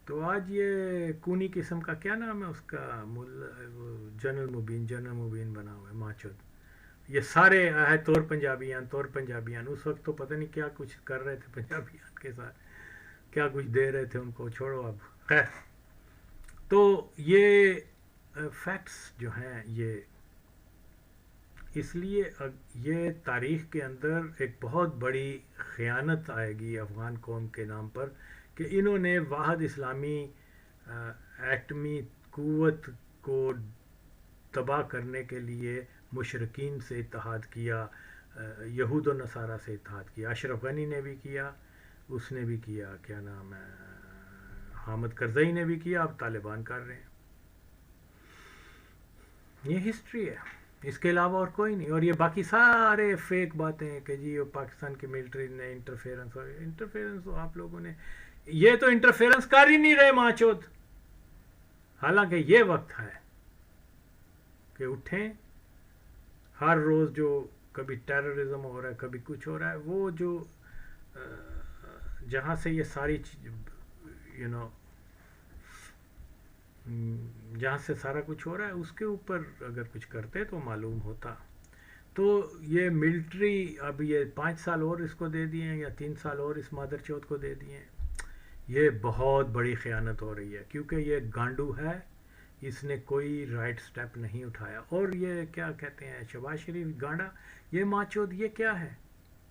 تو آج یہ کونی قسم کا کیا نام ہے اس کا، جنرل مبین بنا ہوا ہے ماچود. یہ سارے ہے طور پنجابیان اس وقت تو پتہ نہیں کیا کچھ کر رہے تھے پنجابیان کے ساتھ، کیا کچھ دے رہے تھے ان کو، چھوڑو اب. خیر، تو یہ فیکٹس جو ہیں یہ اس لیے یہ تاریخ کے اندر ایک بہت بڑی خیانت آئے گی افغان قوم کے نام پر کہ انہوں نے واحد اسلامی ایٹمی قوت کو تباہ کرنے کے لیے مشرکین سے اتحاد کیا، یہود و نصارہ سے اتحاد کیا. اشرف غنی نے بھی کیا، اس نے بھی کیا، کیا نام ہے، حامد کرزئی نے بھی کیا، اب طالبان کر رہے ہیں. یہ ہسٹری ہے، اس کے علاوہ اور کوئی نہیں. اور یہ باقی سارے فیک باتیں ہیں کہ جی وہ پاکستان کی ملٹری نے انٹرفیئرنس آپ لوگوں نے، یہ تو انٹرفیئرنس کر ہی نہیں رہے ماں چود. حالانکہ یہ وقت ہے کہ اٹھیں. ہر روز جو کبھی ٹیررزم ہو رہا ہے، کبھی کچھ ہو رہا ہے، وہ جو جہاں سے یہ ساری جہاں سے سارا کچھ ہو رہا ہے اس کے اوپر اگر کچھ کرتے تو معلوم ہوتا. تو یہ ملٹری اب یہ 5 سال اور اس کو دے دیے یا 3 سال اور اس مادر چوت کو دے دیے، یہ بہت بڑی خیانت ہو رہی ہے. کیونکہ یہ گانڈو ہے، اس نے کوئی رائٹ سٹیپ نہیں اٹھایا. اور یہ کیا کہتے ہیں شہباز شریف گانڈا، یہ ماں چود یہ کیا ہے؟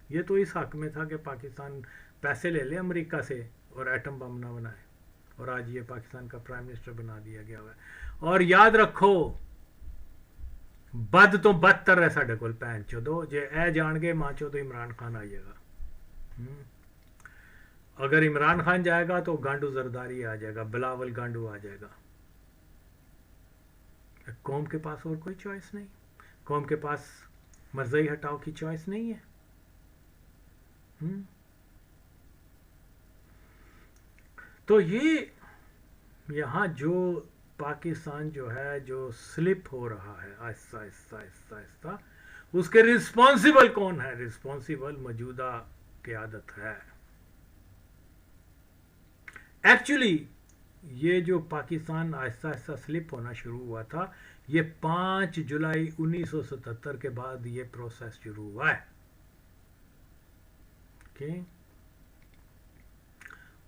یہ تو اس حق میں تھا کہ پاکستان پیسے لے لے امریکہ سے اور ایٹم بم نہ بنائے، اور آج یہ پاکستان کا پرائم منسٹر بنا دیا گیا ہوا ہے. اور یاد رکھو بد تو بدتر ہے ساڈے کول بہن چودو جے اے جان گے ماں چودو عمران خان آئیے گا. اگر عمران خان جائے گا تو گانڈو زرداری آ جائے گا، بلاول گانڈو آ جائے گا. قوم کے پاس اور کوئی چوائس نہیں، قوم کے پاس مرزئی ہٹاؤ کی چوائس نہیں ہے. تو یہ یہاں جو پاکستان جو ہے جو سلپ ہو رہا ہے آہستہ آہستہ آہستہ آہستہ، اس کے رسپانسیبل کون ہے؟ رسپانسیبل موجودہ قیادت ہے. ایکچولی یہ جو پاکستان آہستہ آہستہ سلپ ہونا شروع ہوا تھا، یہ 5 جولائی 1977 کے بعد یہ پروسیس شروع ہوا ہے.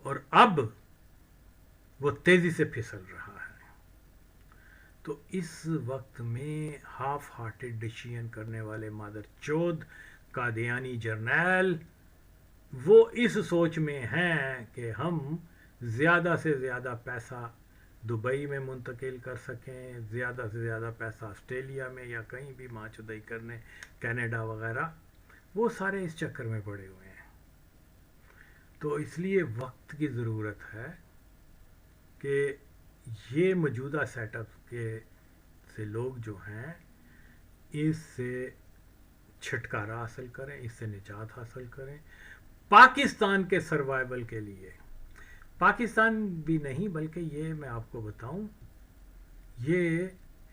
اور اب وہ تیزی سے پھسل رہا ہے. تو اس وقت میں ہاف ہارٹڈ ڈیسیژن کرنے والے مادر چود قادیانی جرنیل وہ اس سوچ میں ہیں کہ ہم زیادہ سے زیادہ پیسہ دبئی میں منتقل کر سکیں، زیادہ سے زیادہ پیسہ آسٹریلیا میں یا کہیں بھی ماں چودائی کرنے، کینیڈا وغیرہ، وہ سارے اس چکر میں پڑے ہوئے ہیں. تو اس لیے وقت کی ضرورت ہے کہ یہ موجودہ سیٹ اپ کے سے لوگ جو ہیں اس سے چھٹکارا حاصل کریں، اس سے نجات حاصل کریں پاکستان کے سروائیول کے لیے. پاکستان بھی نہیں بلکہ یہ میں آپ کو بتاؤں، یہ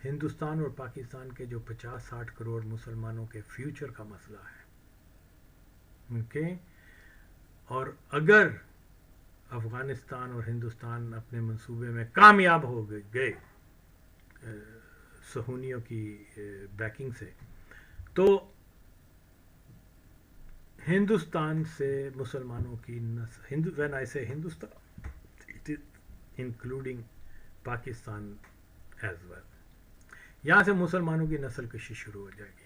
ہندوستان اور پاکستان کے جو 50-60 کروڑ مسلمانوں کے فیوچر کا مسئلہ ہے. اور اگر افغانستان اور ہندوستان اپنے منصوبے میں کامیاب ہو گئے صہیونیوں کی بیکنگ سے، تو ہندوستان سے مسلمانوں کی نسل، when I say Hindustan it is including Pakistan as well، یہاں سے مسلمانوں کی نسل کشی شروع ہو جائے گی.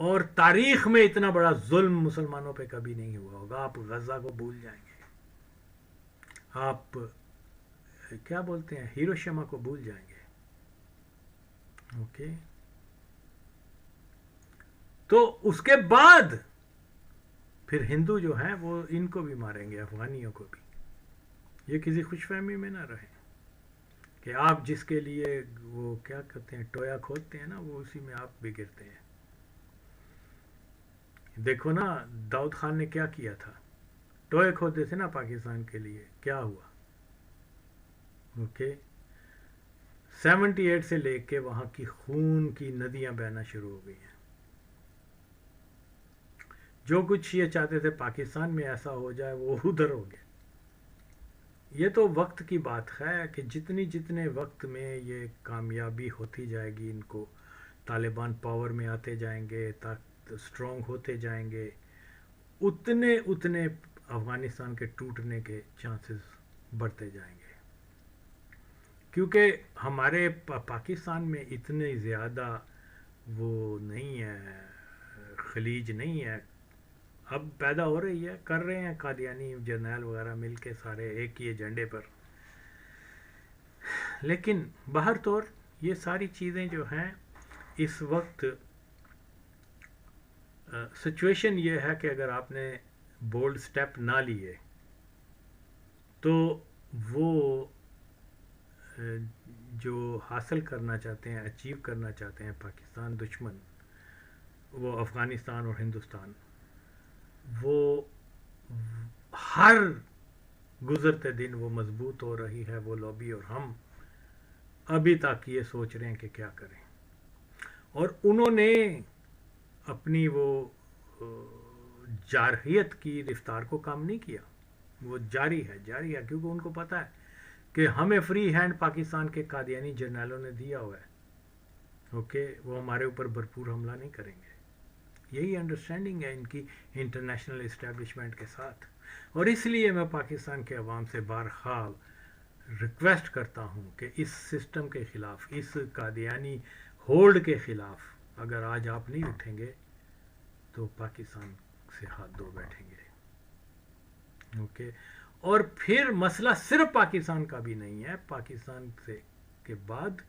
اور تاریخ میں اتنا بڑا ظلم مسلمانوں پہ کبھی نہیں ہوا ہوگا. آپ غزہ کو بھول جائیں گے، آپ کیا بولتے ہیں ہیروشیما کو بھول جائیں گے. اوکے، تو اس کے بعد پھر ہندو جو ہیں وہ ان کو بھی ماریں گے، افغانیوں کو بھی. یہ کسی خوش فہمی میں نہ رہیں کہ آپ جس کے لیے وہ کیا کہتے ہیں ٹویا کھودتے ہیں نا، وہ اسی میں آپ بھی گرتے ہیں. دیکھو نا داؤد خان نے کیا کیا تھا، ٹوئے کھودے تھے نا پاکستان کے لیے، کیا ہوا؟ اوکے، 78 سے لے کے وہاں کی خون کی ندیاں بہنا شروع ہو گئی ہیں. جو کچھ یہ چاہتے تھے پاکستان میں ایسا ہو جائے وہ ادھر ہو گیا. یہ تو وقت کی بات ہے کہ جتنے وقت میں یہ کامیابی ہوتی جائے گی، ان کو طالبان پاور میں آتے جائیں گے، اسٹرانگ ہوتے جائیں گے، اتنے افغانستان کے ٹوٹنے کے چانسز بڑھتے جائیں گے. کیونکہ ہمارے پاکستان میں اتنے زیادہ وہ نہیں ہے، خلیج نہیں ہے، اب پیدا ہو رہی ہے، کر رہے ہیں قادیانی جرنیل وغیرہ مل کے سارے ایک ہی ایجنڈے پر. لیکن باہر طور یہ ساری چیزیں جو ہیں اس وقت سچویشن یہ ہے کہ اگر آپ نے بولڈ سٹیپ نہ لیے تو وہ جو حاصل کرنا چاہتے ہیں، اچیو کرنا چاہتے ہیں پاکستان دشمن، وہ افغانستان اور ہندوستان، وہ ہر گزرتے دن وہ مضبوط ہو رہی ہے وہ لابی، اور ہم ابھی تک یہ سوچ رہے ہیں کہ کیا کریں. اور انہوں نے اپنی وہ جارحیت کی رفتار کو کم نہیں کیا، وہ جاری ہے کیونکہ ان کو پتہ ہے کہ ہمیں فری ہینڈ پاکستان کے قادیانی جرنیلوں نے دیا ہوا ہے. اوکے، وہ ہمارے اوپر بھرپور حملہ نہیں کریں گے. یہی انڈرسٹینڈنگ ہے ان کی انٹرنیشنل اسٹیبلشمنٹ کے ساتھ. اور اس لیے میں پاکستان کے عوام سے بارخواہ ریکویسٹ کرتا ہوں کہ اس سسٹم کے خلاف، اس قادیانی ہولڈ کے خلاف اگر آج آپ نہیں اٹھیں گے تو پاکستان سے ہاتھ دھو بیٹھیں گے. اوکے، اور پھر مسئلہ صرف پاکستان کا بھی نہیں ہے. پاکستان سے کے بعد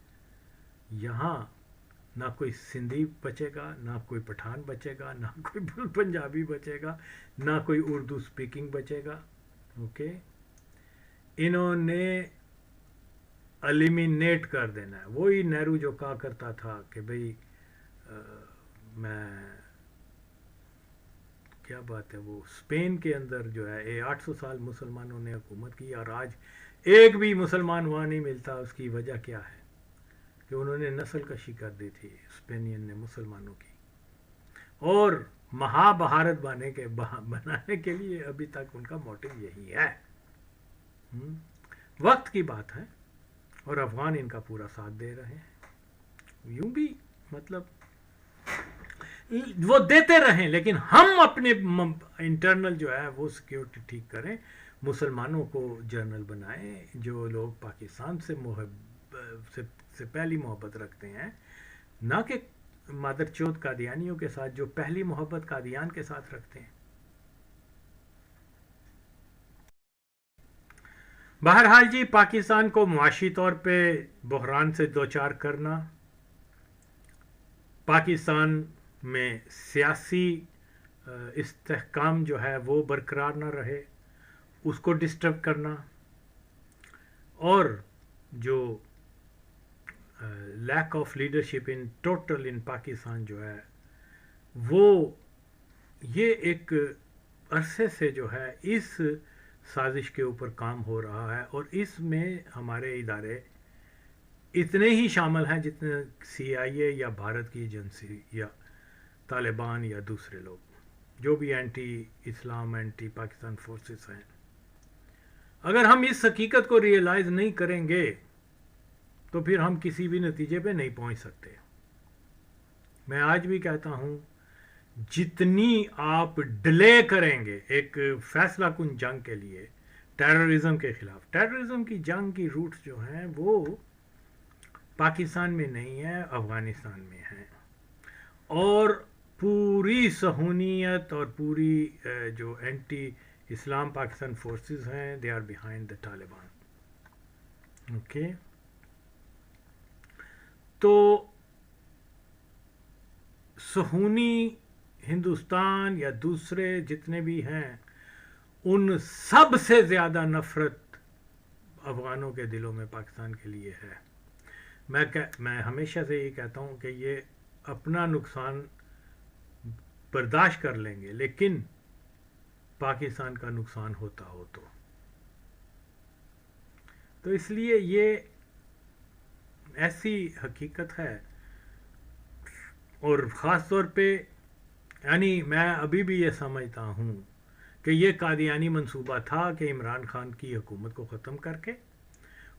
یہاں نہ کوئی سندھی بچے گا، نہ کوئی پٹھان بچے گا، نہ کوئی پنجابی بچے گا، نہ کوئی اردو سپیکنگ بچے گا. اوکے، انہوں نے ایلیمینیٹ کر دینا ہے. وہی نہرو جو کہا کرتا تھا کہ بھئی میں کیا بات ہے، وہ اسپین کے اندر جو ہے 800 سال مسلمانوں نے حکومت کی اور آج ایک بھی مسلمان وہاں نہیں ملتا. اس کی وجہ کیا ہے؟ کہ انہوں نے نسل کشی کر دی تھی اسپینین نے مسلمانوں کی، اور مہا بھارت بنانے کے لیے ابھی تک ان کا موٹو یہی ہے. وقت کی بات ہے اور افغان ان کا پورا ساتھ دے رہے ہیں. یوں بھی مطلب وہ دیتے رہیں، لیکن ہم اپنے انٹرنل جو ہے وہ سیکیورٹی ٹھیک کریں، مسلمانوں کو جرنل بنائیں جو لوگ پاکستان سے پہلی محبت رکھتے ہیں، نہ کہ مادر چوت قادیانیوں کے ساتھ جو پہلی محبت قادیان کے ساتھ رکھتے ہیں. بہرحال جی، پاکستان کو معاشی طور پہ بحران سے دوچار کرنا، پاکستان میں سیاسی استحکام جو ہے وہ برقرار نہ رہے، اس کو ڈسٹرب کرنا، اور جو lack of leadership in total in Pakistan جو ہے وہ یہ ایک عرصے سے جو ہے اس سازش کے اوپر کام ہو رہا ہے. اور اس میں ہمارے ادارے اتنے ہی شامل ہیں جتنے سی آئی اے یا بھارت کی ایجنسی یا طالبان یا دوسرے لوگ جو بھی اینٹی اسلام اینٹی پاکستان فورسز ہیں. اگر ہم اس حقیقت کو ریئلائز نہیں کریں گے تو پھر ہم کسی بھی نتیجے پہ نہیں پہنچ سکتے. میں آج بھی کہتا ہوں، جتنی آپ ڈیلے کریں گے ایک فیصلہ کن جنگ کے لیے ٹیررزم کے خلاف، ٹیررزم کی جنگ کی روٹس جو ہیں وہ پاکستان میں نہیں ہے، افغانستان میں ہیں. اور پوری صہیونیت اور پوری جو اینٹی اسلام پاکستان فورسز ہیں they are behind the Taliban. Okay, تو صہیونی ہندوستان یا دوسرے جتنے بھی ہیں ان سب سے زیادہ نفرت افغانوں کے دلوں میں پاکستان کے لیے ہے. میں ہمیشہ سے یہ کہتا ہوں کہ یہ اپنا نقصان برداشت کر لیں گے لیکن پاکستان کا نقصان ہوتا ہو تو اس لیے یہ ایسی حقیقت ہے. اور خاص طور پہ یعنی میں ابھی بھی یہ سمجھتا ہوں کہ یہ قادیانی منصوبہ تھا کہ عمران خان کی حکومت کو ختم کر کے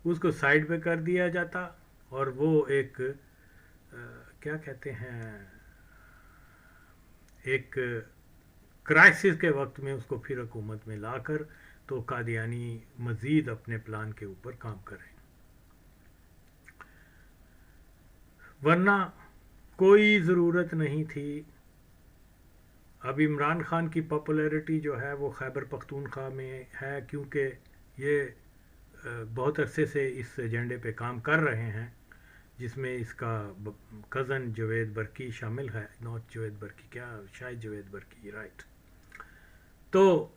اس کو سائڈ پہ کر دیا جاتا اور وہ ایک کیا کہتے ہیں ایک کرائسس کے وقت میں اس کو پھر حکومت میں لا کر تو قادیانی مزید اپنے پلان کے اوپر کام کریں. ورنہ کوئی ضرورت نہیں تھی. اب عمران خان کی پاپولیرٹی جو ہے وہ خیبر پختونخوا میں ہے کیونکہ یہ بہت عرصے سے اس ایجنڈے پہ کام کر رہے ہیں جس میں اس کا کزن جوید برکی شامل ہے. نوٹ جوید برکی، کیا شاید جوید برکی، رائٹ. تو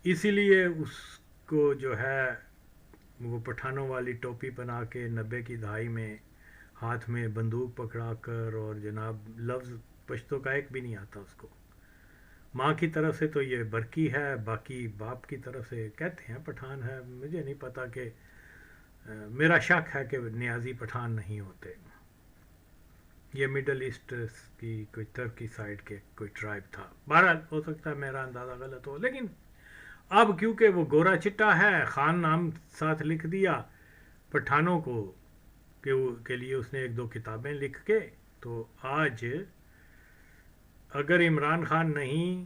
اسی لیے اس کو جو ہے وہ پٹھانوں والی ٹوپی بنا کے 90 کی دہائی میں ہاتھ میں بندوق پکڑا کر، اور جناب لفظ پشتو کا ایک بھی نہیں آتا اس کو. ماں کی طرف سے تو یہ برکی ہے، باقی باپ کی طرف سے کہتے ہیں پٹھان ہے. مجھے نہیں پتا کہ میرا شک ہے کہ نیازی پٹھان نہیں ہوتے. یہ مڈل ایسٹ کی کوئی ترکی سائڈ کے کوئی ٹرائب تھا. بہرحال ہو سکتا ہے میرا اندازہ غلط ہو، لیکن اب کیونکہ وہ گورا چٹا ہے، خان نام ساتھ لکھ دیا پٹھانوں کو کے لیے اس نے 1-2 کتابیں لکھ کے، تو آج اگر عمران خان نہیں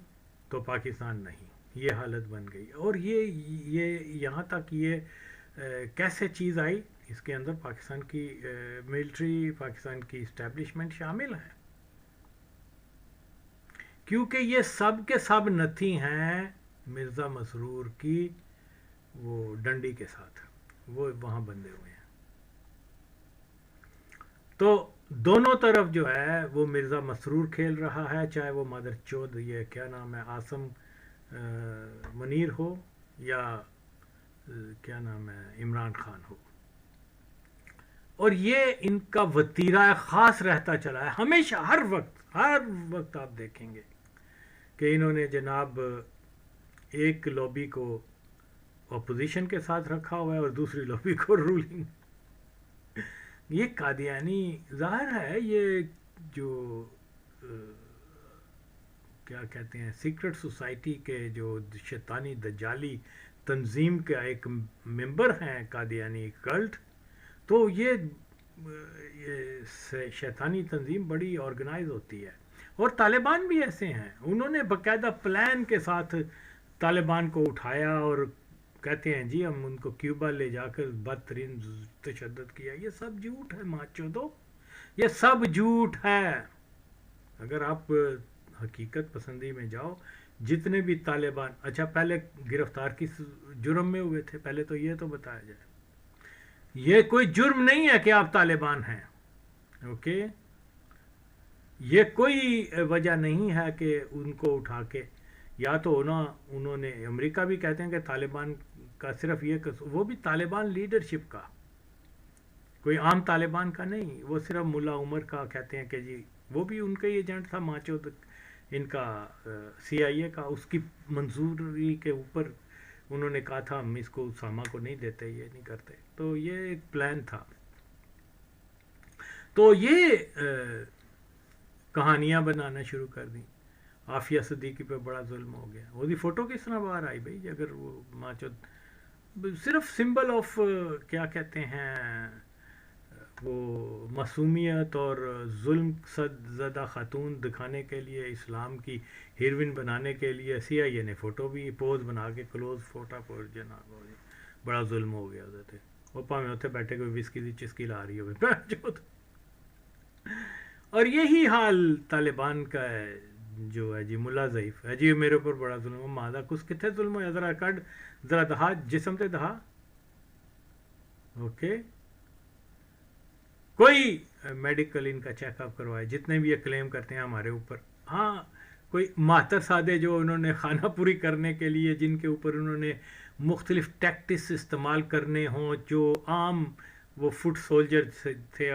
تو پاکستان نہیں، یہ حالت بن گئی. اور یہ یہاں تک یہ کیسے چیز آئی، اس کے اندر پاکستان کی ملٹری، پاکستان کی اسٹیبلشمنٹ شامل ہے، کیونکہ یہ سب کے سب نتھی ہیں مرزا مسرور کی وہ ڈنڈی کے ساتھ، وہ وہاں بندھے ہوئے ہیں. تو دونوں طرف جو ہے وہ مرزا مسرور کھیل رہا ہے، چاہے وہ مادر چود یہ کیا نام ہے عاصم منیر ہو، یا کیا نام ہے عمران خان ہو. اور یہ ان کا وتیرہ خاص رہتا چلا ہے ہمیشہ، ہر وقت آپ دیکھیں گے کہ انہوں نے جناب ایک لوبی کو اپوزیشن کے ساتھ رکھا ہوا ہے اور دوسری لوبی کو رولنگ. یہ قادیانی ظاہر ہے، یہ جو کیا کہتے ہیں سیکرٹ سوسائٹی کے جو شیطانی دجالی تنظیم کا ایک ممبر ہیں قادیانی کلٹ، تو یہ شیطانی تنظیم بڑی آرگنائز ہوتی ہے. اور طالبان بھی ایسے ہیں، انہوں نے باقاعدہ پلان کے ساتھ طالبان کو اٹھایا اور کہتے ہیں جی ہم ان کو کیوبا لے جا کر بدترین تشدد کیا. یہ سب جھوٹ ہے ماچو دو، یہ سب جھوٹ ہے. اگر آپ حقیقت پسندی میں جاؤ، جتنے بھی طالبان اچھا پہلے گرفتار کس جرم میں ہوئے تھے، پہلے تو یہ تو بتایا جائے. یہ کوئی جرم نہیں ہے کہ آپ طالبان ہیں، اوکے؟ یہ کوئی وجہ نہیں ہے کہ ان کو اٹھا کے، یا تو انہوں نے امریکہ بھی کہتے ہیں کہ طالبان کا صرف یہ وہ بھی طالبان لیڈرشپ کا، کوئی عام طالبان کا نہیں، وہ صرف ملا عمر کا کہتے ہیں کہ جی وہ بھی ان کا ہی ایجنٹ تھا ماچو ان کا سی آئی اے کا، اس کی منظوری کے اوپر انہوں نے کہا تھا ہم اس کو اسامہ کو نہیں دیتے، یہ نہیں کرتے. تو یہ ایک پلان تھا. تو یہ کہانیاں بنانا شروع کر دیں. عافیہ صدیقی پہ بڑا ظلم ہو گیا. وہ دی فوٹو کس طرح باہر آئی بھائی؟ اگر وہ ماچو صرف سمبل آف کیا کہتے ہیں وہ معصومیت اور ظلم زدہ خاتون دکھانے کے لیے، اسلام کی ہیروئن بنانے کے لیے سی آئی اے نے فوٹو بھی پوز بنا کے کلوز فوٹو پر جناب بڑا ظلم ہو گیا تھے. وہ پاویں اتنے بیٹھے کوئی وسکی دی چسکی لا رہی ہوگی. اور یہی حال طالبان کا ہے جو ہے جی ملا ضعیف ہے جی میرے اوپر بڑا ظلم ہو. مادہ کس کتنے ظلم ہو، ذرا کڈ ذرا دہا جسم تے دہا. اوکے، کوئی میڈیکل ان کا چیک اپ کروائے، جتنے بھی یہ کلیم کرتے ہیں ہمارے اوپر. ہاں کوئی ماتر سادے جو انہوں نے خانہ پوری کرنے کے لیے جن کے اوپر انہوں نے مختلف ٹیکٹس استعمال کرنے ہوں، جو عام وہ فٹ سولجر تھے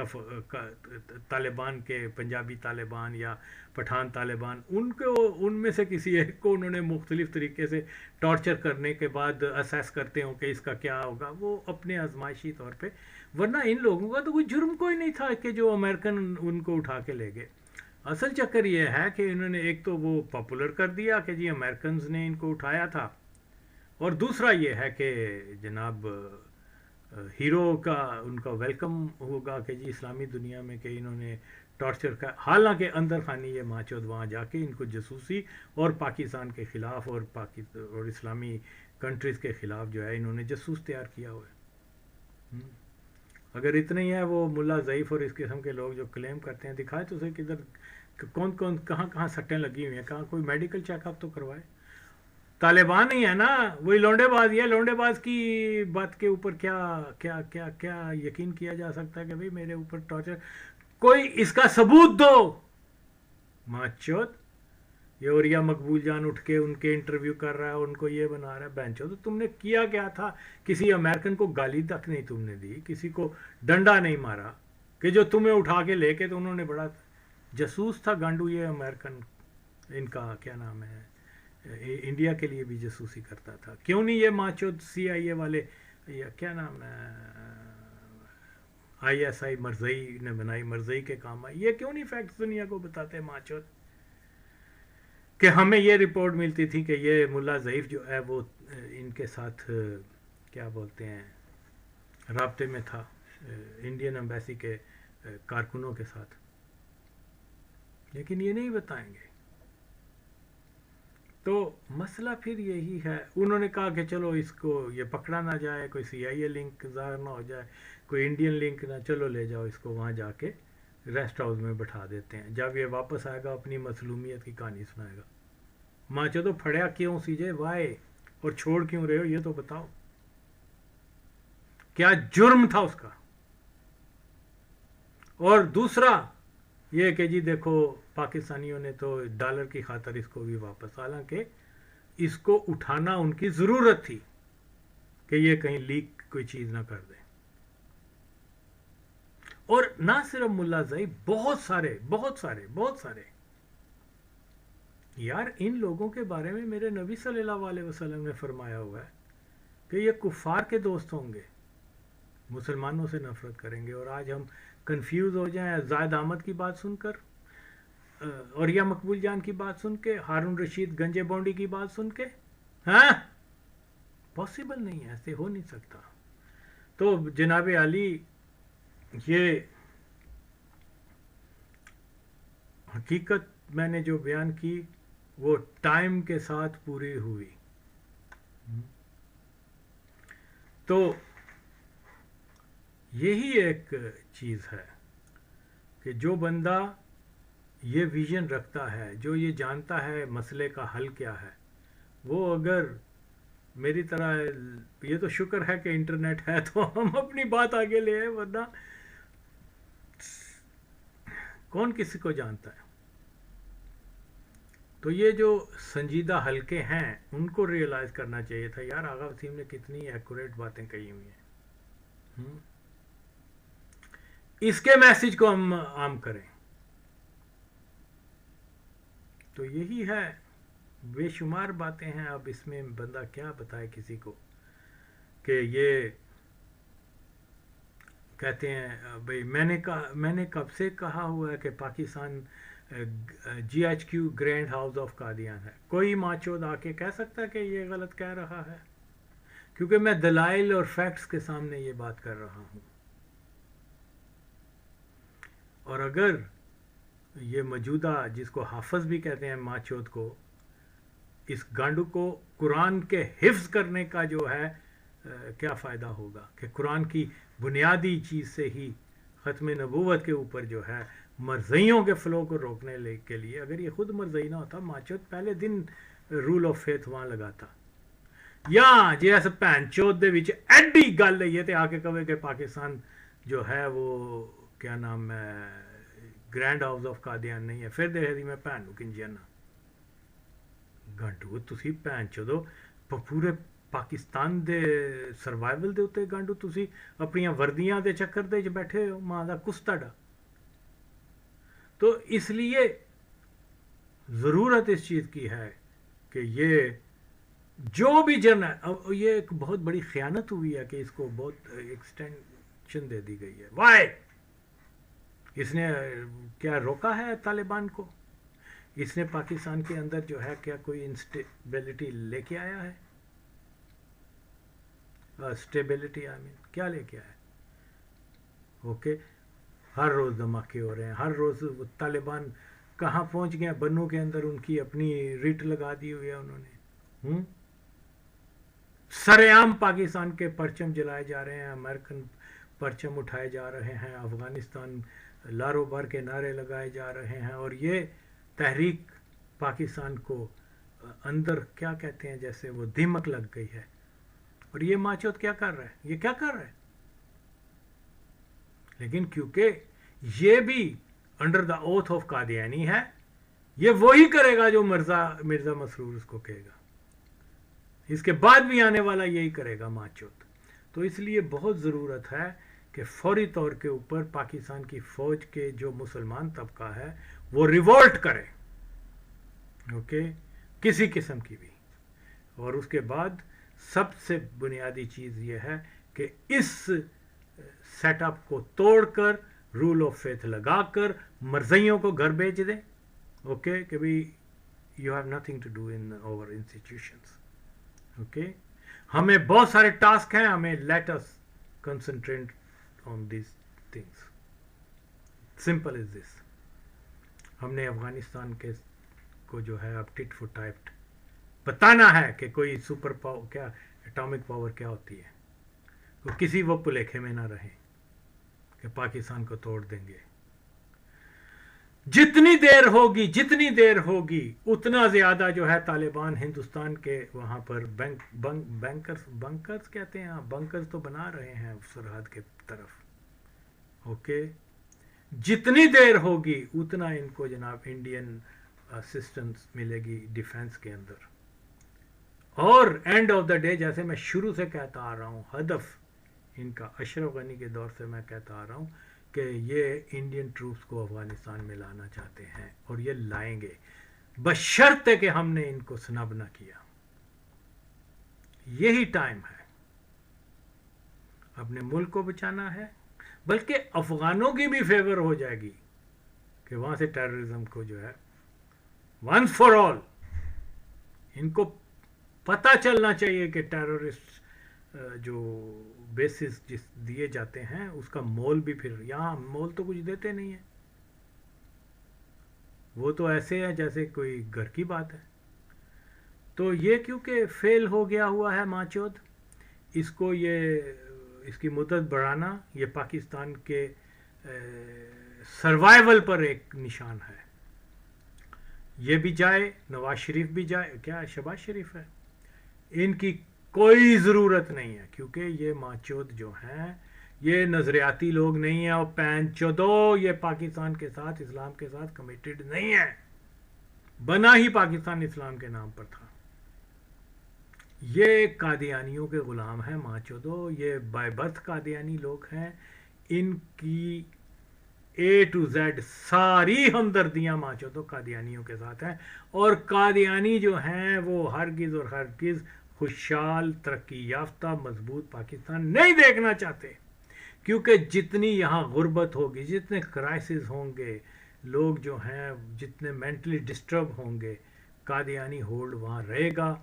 طالبان کے، پنجابی طالبان یا پٹھان طالبان، ان میں سے کسی ایک کو انہوں نے مختلف طریقے سے ٹارچر کرنے کے بعد اسیس کرتے ہوں کہ اس کا کیا ہوگا، وہ اپنے آزمائشی طور پہ. ورنہ ان لوگوں کا تو کوئی جرم کوئی نہیں تھا کہ جو امریکن ان کو اٹھا کے لے گئے. اصل چکر یہ ہے کہ انہوں نے ایک تو وہ پاپولر کر دیا کہ جی امریکنز نے ان کو اٹھایا تھا، اور دوسرا یہ ہے کہ جناب ہیرو کا ان کا ویلکم ہوگا کہ جی اسلامی دنیا میں کہ انہوں نے ٹارچر کا. حالانکہ اندر خانی یہ ماچود وہاں جا کے ان کو جاسوسی اور پاکستان کے خلاف اور اسلامی کنٹریز کے خلاف جو ہے انہوں نے جاسوس تیار کیا ہوا ہے. اگر اتنا ہی ہے وہ ملا ضعیف اور اس قسم کے لوگ جو کلیم کرتے ہیں، دکھائے تو اسے کدھر کون کہاں سٹیں لگی ہوئی ہیں، کہاں کوئی میڈیکل چیک اپ تو کروائے. طالبان ہی ہے نا، وہی لونڈے باز. یہ لونڈے باز کی بات کے اوپر کیا کیا کیا کیا یقین کیا جا سکتا ہے کہ بھئی میرے اوپر ٹارچر، کوئی اس کا ثبوت دو. ماچوت یہ اوریا مقبول جان اٹھ کے ان کے انٹرویو کر رہا ہے، ان کو یہ بنا رہا ہے، بینچو تو تم نے کیا کیا تھا؟ کسی امریکن کو گالی تک نہیں تم نے دی، کسی کو ڈنڈا نہیں مارا، کہ جو تمہیں اٹھا کے لے کے تو انہوں نے بڑا جاسوس تھا گانڈو یہ امریکن، ان کا کیا نام ہے، انڈیا کے لیے بھی جاسوسی کرتا تھا، کیوں نہیں یہ ماچو سی آئی اے والے، یا کیا نام ہے، آئی ایس آئی مرزئی نے بنائی، مرزئی کے کام آئی، یہ کیوں نہیں فیکٹس دنیا کو بتاتے ماچو؟ کہ ہمیں یہ رپورٹ ملتی تھی کہ یہ ملا ضعیف جو ہے وہ ان کے ساتھ کیا بولتے ہیں رابطے میں تھا، انڈین ایمبیسی کے کارکنوں کے ساتھ، لیکن یہ نہیں بتائیں گے۔ تو مسئلہ پھر یہی ہے، انہوں نے کہا کہ چلو اس کو یہ پکڑا نہ جائے، کوئی سی آئی اے لنک ظاہر نہ ہو جائے، کوئی انڈین لنک نہ، چلو لے جاؤ اس کو وہاں جا کے ریسٹ ہاؤس میں بٹھا دیتے ہیں، جب یہ واپس آئے گا اپنی مظلومیت کی کہانی سنائے گا۔ ماچو تو پھڑیا کیوں سی جے وائے، اور چھوڑ کیوں رہے ہو یہ تو بتاؤ، کیا جرم تھا اس کا؟ اور دوسرا یہ کہ جی دیکھو پاکستانیوں نے تو ڈالر کی خاطر اس کو بھی واپس، حالانکہ اس کو اٹھانا ان کی ضرورت تھی کہ یہ کہیں لیک کوئی چیز نہ کر دے۔ اور نہ صرف ملا ضعیف، بہت سارے یار، ان لوگوں کے بارے میں میرے نبی صلی اللہ علیہ وسلم نے فرمایا ہوا ہے کہ یہ کفار کے دوست ہوں گے، مسلمانوں سے نفرت کریں گے۔ اور آج ہم کنفیوز ہو جائیں زائد احمد کی بات سن کر، اوریا مقبول جان کی بات سن کے، ہارون رشید گنجے بونڈی کی بات سن کے، ہاں پاسبل نہیں ہے، ایسے ہو نہیں سکتا۔ تو جناب علی، یہ حقیقت میں نے جو بیان کی وہ ٹائم کے ساتھ پوری ہوئی۔ تو یہی ایک چیز ہے کہ جو بندہ یہ ویژن رکھتا ہے، جو یہ جانتا ہے مسئلے کا حل کیا ہے، وہ اگر میری طرح، یہ تو شکر ہے کہ انٹرنیٹ ہے تو ہم اپنی بات آگے لے آئے، ورنہ کون کسی کو جانتا ہے۔ تو یہ جو سنجیدہ حلقے ہیں ان کو ریئلائز کرنا چاہیے تھا، یار آغا وسیم نے کتنی ایکوریٹ باتیں کہی ہوئی ہیں، اس کے میسج کو ہم عام کریں۔ تو یہی ہے، بے شمار باتیں ہیں، اب اس میں بندہ کیا بتائے کسی کو، کہ یہ کہتے ہیں بھئی میں نے کب سے کہا ہوا ہے کہ Pakistan G H Q grand house of Qadian ہے، کوئی ماچود آ کے کہہ سکتا ہے کہ یہ غلط کہہ رہا ہے؟ کیونکہ میں دلائل اور فیکٹس کے سامنے یہ بات کر رہا ہوں۔ اور اگر یہ موجودہ جس کو حافظ بھی کہتے ہیں ماچود کو، اس گانڈو کو قرآن کے حفظ کرنے کا جو ہے کیا فائدہ ہوگا، کہ قرآن کی بنیادی چیز سے ہی ختم نبوت کے اوپر جو ہے مرزئیوں کے فلو کو روکنے کے لیے، اگر یہ خود مرزئی نہ ہوتا ماچود پہلے دن رول آف فیتھ وہاں لگاتا، یا جیسے بھین چود دے وچ ایڈی گل ہے یہ تے آ کے کہے کہ پاکستان جو ہے وہ کیا نام ہے گرینڈ ہاؤس آف قادیان نہیں ہے، پھر دیکھے دی میں بھین نو کنج جانا۔ گانڈو تسی بھین چودو پورے پاکستان دے سروائیول دے اتے گانڈو تسی اپنی وردیاں دے چکر دے بیٹھے ہو، ماں دا کستڑا۔ تو اس لیے ضرورت اس چیز کی ہے کہ یہ جو بھی جرنل، یہ ایک بہت بڑی خیانت ہوئی ہے کہ اس کو بہت ایکسٹینشن دے دی گئی ہے۔ وائی اس نے کیا روکا ہے طالبان کو؟ اس نے پاکستان کے اندر جو ہے کیا کوئی انسٹیبلٹی لے کے آیا ہے؟ اسٹیبلٹی کیا لے کے آیا؟ اوکے، ہر روز دھماکے ہو رہے ہیں، ہر روز طالبان کہاں پہنچ گئے، بنوں کے اندر ان کی اپنی ریٹ لگا دی ہوئی ہے انہوں نے، سر عام پاکستان کے پرچم جلائے جا رہے ہیں، امریکن پرچم اٹھائے جا رہے ہیں، افغانستان لارو بار کے نعرے لگائے جا رہے ہیں، اور یہ تحریک پاکستان کو اندر کیا کہتے ہیں جیسے وہ دیمک لگ گئی ہے۔ اور یہ ماچوت کیا کر رہا ہے؟ یہ کیا کر رہا ہے؟ لیکن کیونکہ یہ بھی under the oath of Qadiani ہے، یہ وہی کرے گا جو مرزا مسرور اس کو کہے گا. اس کے بعد بھی آنے والا یہی کرے گا ماچوت. تو اس لیے بہت ضرورت ہے کہ فوری طور کے اوپر پاکستان کی فوج کے جو مسلمان طبقہ ہے وہ ریوولٹ کرے, اوکے, کسی قسم کی بھی. اور اس کے بعد سب سے بنیادی چیز یہ ہے کہ اس سیٹ اپ کو توڑ کر رول آف فیتھ لگا کر مرزیوں کو گھر بھیج دیں, اوکے, کہ بھی you have nothing to do in over institutions, okay. ہمیں بہت سارے ٹاسک ہیں, ہمیں let us concentrate on these things, simple as this. ہم نے افغانستان کے کو جو ہے اب ٹٹ فور ٹائٹ بتانا ہے کہ کوئی سپر پاور کیا, اٹامک پاور کیا ہوتی ہے. تو کسی وہ پلیکھے میں نہ رہیں کہ پاکستان کو توڑ دیں گے. جتنی دیر ہوگی اتنا زیادہ جو ہے طالبان ہندوستان کے وہاں پر بنکرز کہتے ہیں, بنکرز تو بنا رہے ہیں سرحد کے طرف, اوکے. جتنی دیر ہوگی اتنا ان کو جناب انڈین اسسٹنس ملے گی ڈیفنس کے اندر. اور اینڈ آف دا ڈے, جیسے میں شروع سے کہتا آ رہا ہوں, ہدف ان کا اشرف غنی کے دور سے میں کہتا آ رہا ہوں کہ یہ انڈین ٹروپس کو افغانستان میں لانا چاہتے ہیں اور یہ لائیں گے, بشرطے کہ ہم نے ان کو سنب نہ کیا. یہی ٹائم ہے, اپنے ملک کو بچانا ہے, بلکہ افغانوں کی بھی فیور ہو جائے گی کہ وہاں سے ٹیررزم کو جو ہے ونس فار آل ان کو پتہ چلنا چاہیے کہ ٹیررسٹ جو بیسس جس دیے جاتے ہیں اس کا مول بھی, پھر یہاں مول تو کچھ دیتے نہیں ہیں, وہ تو ایسے ہے جیسے کوئی گھر کی بات ہے. تو یہ کیونکہ فیل ہو گیا ہوا ہے ماچود, اس کو اس کی مدت بڑھانا یہ پاکستان کے سروائیول پر ایک نشان ہے. یہ بھی جائے, نواز شریف بھی جائے, کیا شہباز شریف ہے, ان کی کوئی ضرورت نہیں ہے, کیونکہ یہ ماچود جو ہیں یہ نظریاتی لوگ نہیں ہیں, اور پین چودو یہ پاکستان کے ساتھ, اسلام کے ساتھ کمیٹڈ نہیں ہے. بنا ہی پاکستان اسلام کے نام پر تھا. یہ قادیانیوں کے غلام ہیں ماچودو, یہ بائی برتھ قادیانی لوگ ہیں. ان کی اے ٹو زیڈ ساری ہمدردیاں ماچودو قادیانیوں کے ساتھ ہیں, اور قادیانی جو ہیں وہ ہرگز اور ہرگز خوشحال ترقی یافتہ مضبوط پاکستان نہیں دیکھنا چاہتے. کیونکہ جتنی یہاں غربت ہوگی, جتنے کرائسس ہوں گے, لوگ جو ہیں جتنے مینٹلی ڈسٹرب ہوں گے, قادیانی ہولڈ وہاں رہے گا.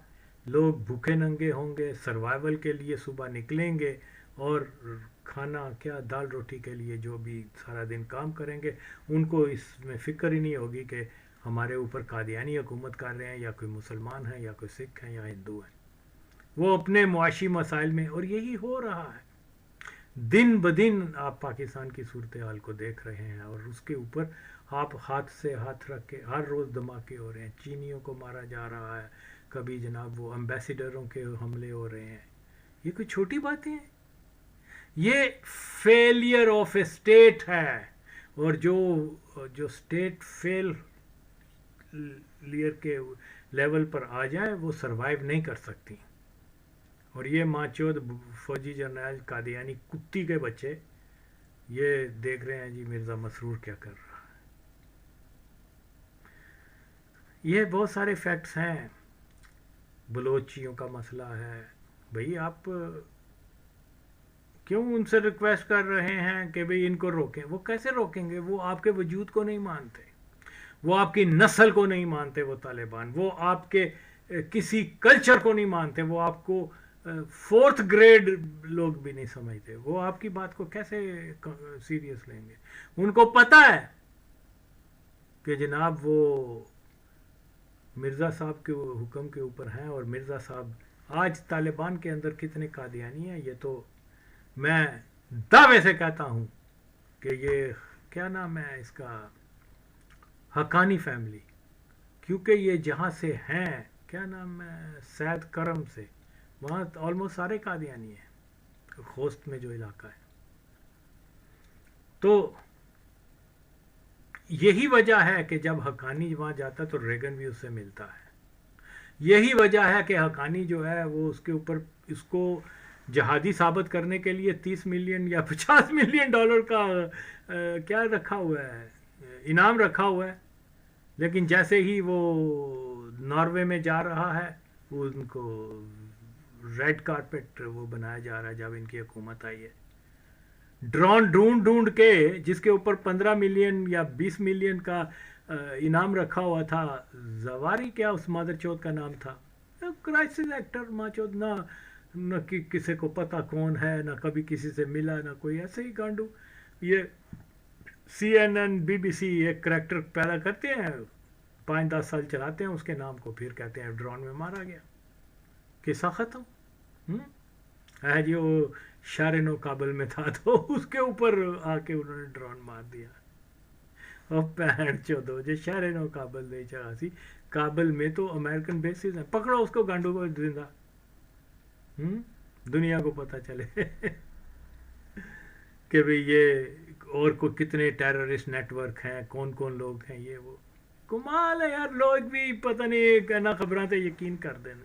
لوگ بھوکے ننگے ہوں گے, سروائیول کے لیے صبح نکلیں گے, اور کھانا کیا دال روٹی کے لیے جو بھی سارا دن کام کریں گے. ان کو اس میں فکر ہی نہیں ہوگی کہ ہمارے اوپر قادیانی حکومت کر رہے ہیں, یا کوئی مسلمان ہیں, یا کوئی سکھ ہیں, یا ہندو ہیں. وہ اپنے معاشی مسائل میں, اور یہی ہو رہا ہے دن بدن. آپ پاکستان کی صورتحال کو دیکھ رہے ہیں, اور اس کے اوپر آپ ہاتھ سے ہاتھ رکھ کے ہر روز دھماکے ہو رہے ہیں. چینیوں کو مارا جا رہا ہے, کبھی جناب وہ امبیسیڈروں کے حملے ہو رہے ہیں. یہ کوئی چھوٹی باتیں ہیں؟ یہ فیلئر آف اے اسٹیٹ ہے, اور جو اسٹیٹ فیل لیئر کے لیول پر آ جائے وہ سروائیو نہیں کر سکتی. اور یہ ماچود فوجی جرنیل قادیانی کتی کے بچے یہ دیکھ رہے ہیں جی مرزا مسرور کیا کر رہا ہے. یہ بہت سارے فیکٹس ہیں. بلوچیوں کا مسئلہ ہے, بھئی آپ کیوں ان سے ریکویسٹ کر رہے ہیں کہ بھئی ان کو روکیں؟ وہ کیسے روکیں گے؟ وہ آپ کے وجود کو نہیں مانتے, وہ آپ کی نسل کو نہیں مانتے, وہ طالبان, وہ آپ کے کسی کلچر کو نہیں مانتے, وہ آپ کو فورتھ گریڈ لوگ بھی نہیں سمجھتے. وہ آپ کی بات کو کیسے سیریس لیں گے؟ ان کو پتہ ہے کہ جناب وہ مرزا صاحب کے حکم کے اوپر ہیں, اور مرزا صاحب آج طالبان کے اندر کتنے قادیانی ہیں یہ تو میں دعوے سے کہتا ہوں کہ یہ کیا نام ہے اس کا, حقانی فیملی, کیونکہ یہ جہاں سے ہیں, کیا نام ہے, سید کرم سے, وہاں آلموسٹ سارے قادیانی ہیں, خوست میں جو علاقہ ہے. تو یہی وجہ ہے کہ جب حقانی وہاں جاتا تو ریگن بھی اس سے ملتا ہے. یہی وجہ ہے کہ حقانی جو ہے وہ اس کے اوپر اس کو جہادی ثابت کرنے کے لیے 30 ملین یا 50 ملین ڈالر کا کیا رکھا ہوا ہے, انعام رکھا ہوا ہے. لیکن جیسے ہی وہ ناروے میں جا رہا ہے وہ ان کو ریڈ کارپیٹ وہ بنایا جا رہا ہے. جب ان کی حکومت آئی ہے ڈرون ڈھونڈ ڈھونڈ کے جس کے اوپر 15 ملین یا 20 ملین کا انعام رکھا ہوا تھا. زواری کیا اس مادر چوت کا نام تھا, کرائسس ایکٹر ماں چوت, نہ کسی کو پتا کون ہے, نہ کبھی کسی سے ملا, نہ کوئی, ایسے ہی گانڈو. یہ CNN BBC ایک کریکٹر پیدا کرتے ہیں, 5-10 سال چلاتے ہیں اس کے نام کو, پھر کہتے ہیں ڈرون میں مارا گیا, قصہ ختم. ہے جی وہ شارن و کابل میں تھا تو اس کے اوپر آ کے انہوں نے ڈرون مار دیا. اور پہن چودو جو شارن و کابل دے چاہ سی, کابل میں تو امریکن بیسز ہیں, پکڑو اس کو گانڈو کو زندہ, دنیا کو پتہ چلے کہ بھئی یہ اور کو کتنے ٹیررسٹ نیٹ ورک ہیں, کون کون لوگ ہیں. یہ وہ کمال ہے یار, لوگ بھی پتہ نہیں کہنا خبراں تے یقین کر دینے.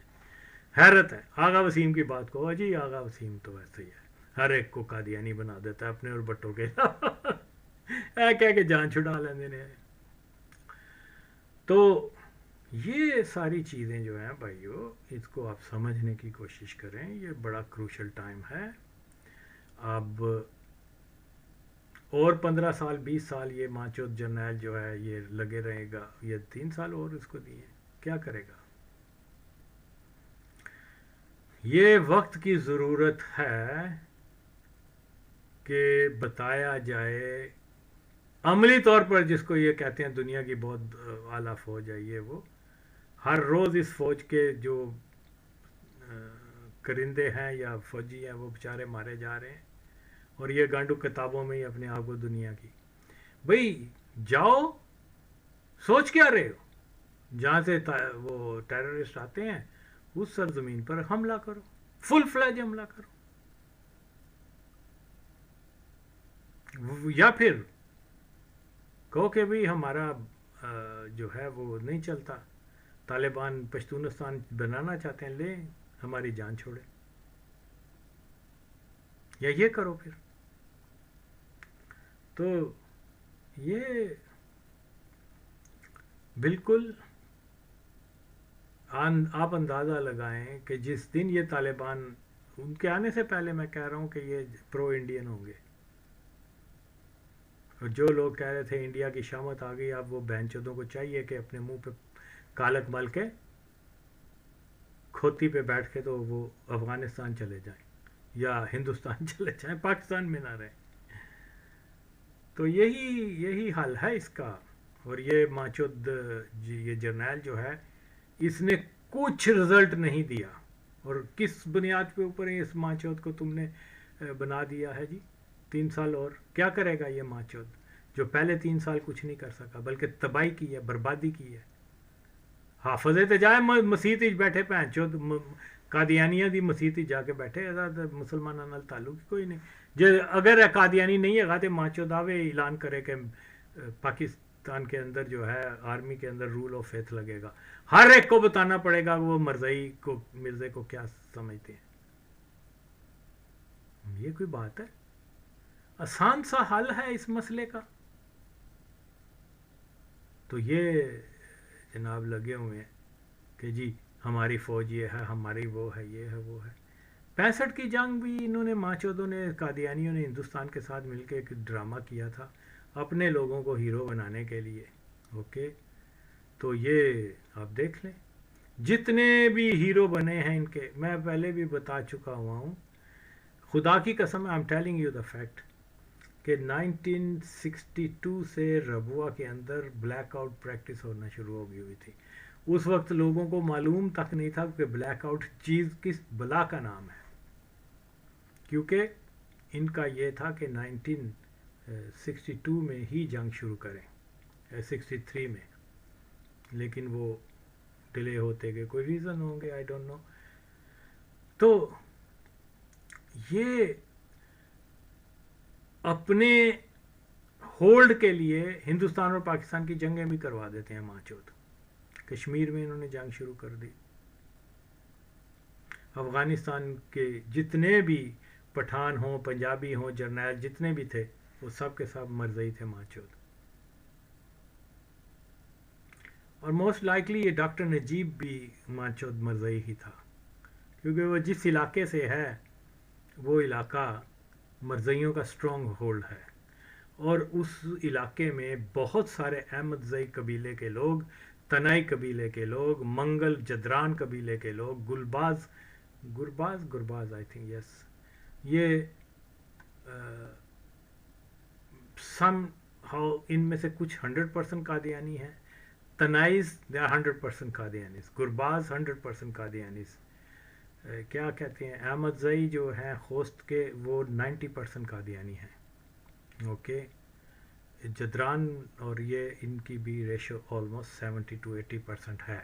حیرت ہے. آغا وسیم کی بات کو, جی آغا وسیم تو ویسے ہی ہے, ہر ایک کو قادیانی بنا دیتا ہے اپنے اور بٹوں کے کہہ کے جان چھڑا لیندے نے. تو یہ ساری چیزیں جو ہیں بھائیو, اس کو آپ سمجھنے کی کوشش کریں. یہ بڑا کروشل ٹائم ہے. اب اور 15 سال 20 سال یہ ماچوت جرنیل جو ہے یہ لگے رہے گا, یہ 3 سال اور اس کو دیے, کیا کرے گا؟ یہ وقت کی ضرورت ہے کہ بتایا جائے عملی طور پر, جس کو یہ کہتے ہیں دنیا کی بہت اعلیٰ فوج ہے. یہ وہ ہر روز اس فوج کے جو کرندے ہیں یا فوجی ہیں وہ بیچارے مارے جا رہے ہیں, اور یہ گانڈو کتابوں میں ہی اپنے آپ کو دنیا کی. بھئی جاؤ, سوچ کیا رہے ہو, جہاں سے وہ ٹیررسٹ آتے ہیں اس سرزمین پر حملہ کرو, فل فلیج حملہ کرو. یا پھر کہو کہ بھئی ہمارا جو ہے وہ نہیں چلتا, طالبان پشتونستان بنانا چاہتے ہیں, لیں ہماری جان چھوڑے, یا یہ کرو پھر. تو یہ بالکل آپ اندازہ لگائیں کہ جس دن یہ طالبان, ان کے آنے سے پہلے میں کہہ رہا ہوں کہ یہ پرو انڈین ہوں گے, اور جو لوگ کہہ رہے تھے انڈیا کی شامت آ گئی, اب وہ بہن چودوں کو چاہیے کہ اپنے منہ پہ کالک مل کے کھوتی پہ بیٹھ کے تو وہ افغانستان چلے جائیں یا ہندوستان چلے جائیں, پاکستان میں نہ رہیں. تو یہی حل ہے اس کا. اور یہ ماچود یہ جرنیل جو ہے اس نے کچھ رزلٹ نہیں دیا, اور کس بنیاد پہ اوپر اس ماچود کو تم نے بنا دیا ہے جی 3 سال اور. کیا کرے گا یہ ماچود جو پہلے 3 سال کچھ نہیں کر سکا بلکہ تباہی کی ہے, بربادی کی ہے. حافظ تے جائے مسیت بیٹھے پہن چود, قادیانیہ دی مسیت جا کے بیٹھے, مسلمانوں نال تعلق کوئی نہیں. جو اگر قادیانی نہیں ہے تو ماچود آوے اعلان کرے کہ پاکستان کے اندر جو ہے آرمی کے اندر رول آف فیتھ لگے گا, ہر ایک کو بتانا پڑے گا وہ مرزائی کو مرزے کو کیا سمجھتے ہیں. یہ کوئی بات ہے؟ آسان سا حل ہے اس مسئلے کا. تو یہ جناب لگے ہوئے ہیں کہ جی ہماری فوج یہ ہے, ہماری وہ ہے, یہ ہے وہ ہے. 65 کی جنگ بھی انہوں نے ماچودوں نے, قادیانیوں نے ہندوستان کے ساتھ مل کے ایک ڈرامہ کیا تھا اپنے لوگوں کو ہیرو بنانے کے لیے. اوکے, تو یہ آپ دیکھ لیں جتنے بھی ہیرو بنے ہیں ان کے, میں پہلے بھی بتا چکا ہوا ہوں, خدا کی قسم I am telling you the fact کہ 1962 سے ربوہ کے اندر بلیک آؤٹ پریکٹس ہونا شروع ہو گئی ہوئی تھی. اس وقت لوگوں کو معلوم تک نہیں تھا کہ بلیک آؤٹ چیز کس بلا کا نام ہے, کیونکہ ان کا یہ تھا کہ 1962 میں ہی جنگ شروع کریں, 63 میں, لیکن وہ ڈیلے ہوتے گئے, کوئی ریزن ہوں گے, آئی ڈونٹ نو. تو یہ اپنے ہولڈ کے لیے ہندوستان اور پاکستان کی جنگیں بھی کروا دیتے ہیں ماں چوت. کشمیر میں انہوں نے جنگ شروع کر دی. افغانستان کے جتنے بھی پٹھان ہوں، پنجابی ہوں، جرنیل جتنے بھی تھے وہ سب کے سب مرزئی تھے ماں چوت. اور موسٹ لائکلی یہ ڈاکٹر نجیب بھی ماں چوت مرزئی ہی تھا، کیونکہ وہ جس علاقے سے ہے وہ علاقہ مرزئیوں کا سٹرونگ ہولڈ ہے. اور اس علاقے میں بہت سارے احمد زئی قبیلے کے لوگ، تنائی قبیلے کے لوگ، منگل جدران قبیلے کے لوگ، گرباز آئی تھنک یس، یہ سم ہاؤ ان میں سے کچھ 100% قادیانی ہیں. تنائز دے آر 100% قادیانیز، گرباز 100% قادیانیز. کیا کہتے ہیں احمد زئی جو ہیں خوست کے وہ 90% قادیانی ہیں. اوکے، جدران اور یہ ان کی بھی ریشو آلموسٹ 70 to 80% ہے.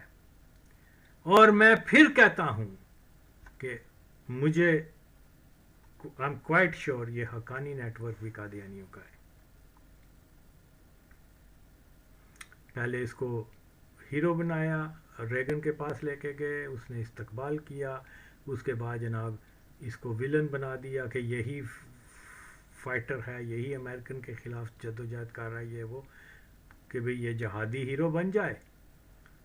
اور میں پھر کہتا ہوں کہ مجھے آئی ایم کوائٹ شیور یہ حقانی نیٹ ورک بھی قادیانیوں کا ہے. پہلے اس کو ہیرو بنایا، ریگن کے پاس لے کے گئے، اس نے استقبال کیا، اس کے بعد جناب اس کو ویلن بنا دیا کہ یہی فائٹر ہے، یہی امریکن کے خلاف جدوجہد کر رہا ہے، یہ وہ، کہ بھئی یہ جہادی ہیرو بن جائے.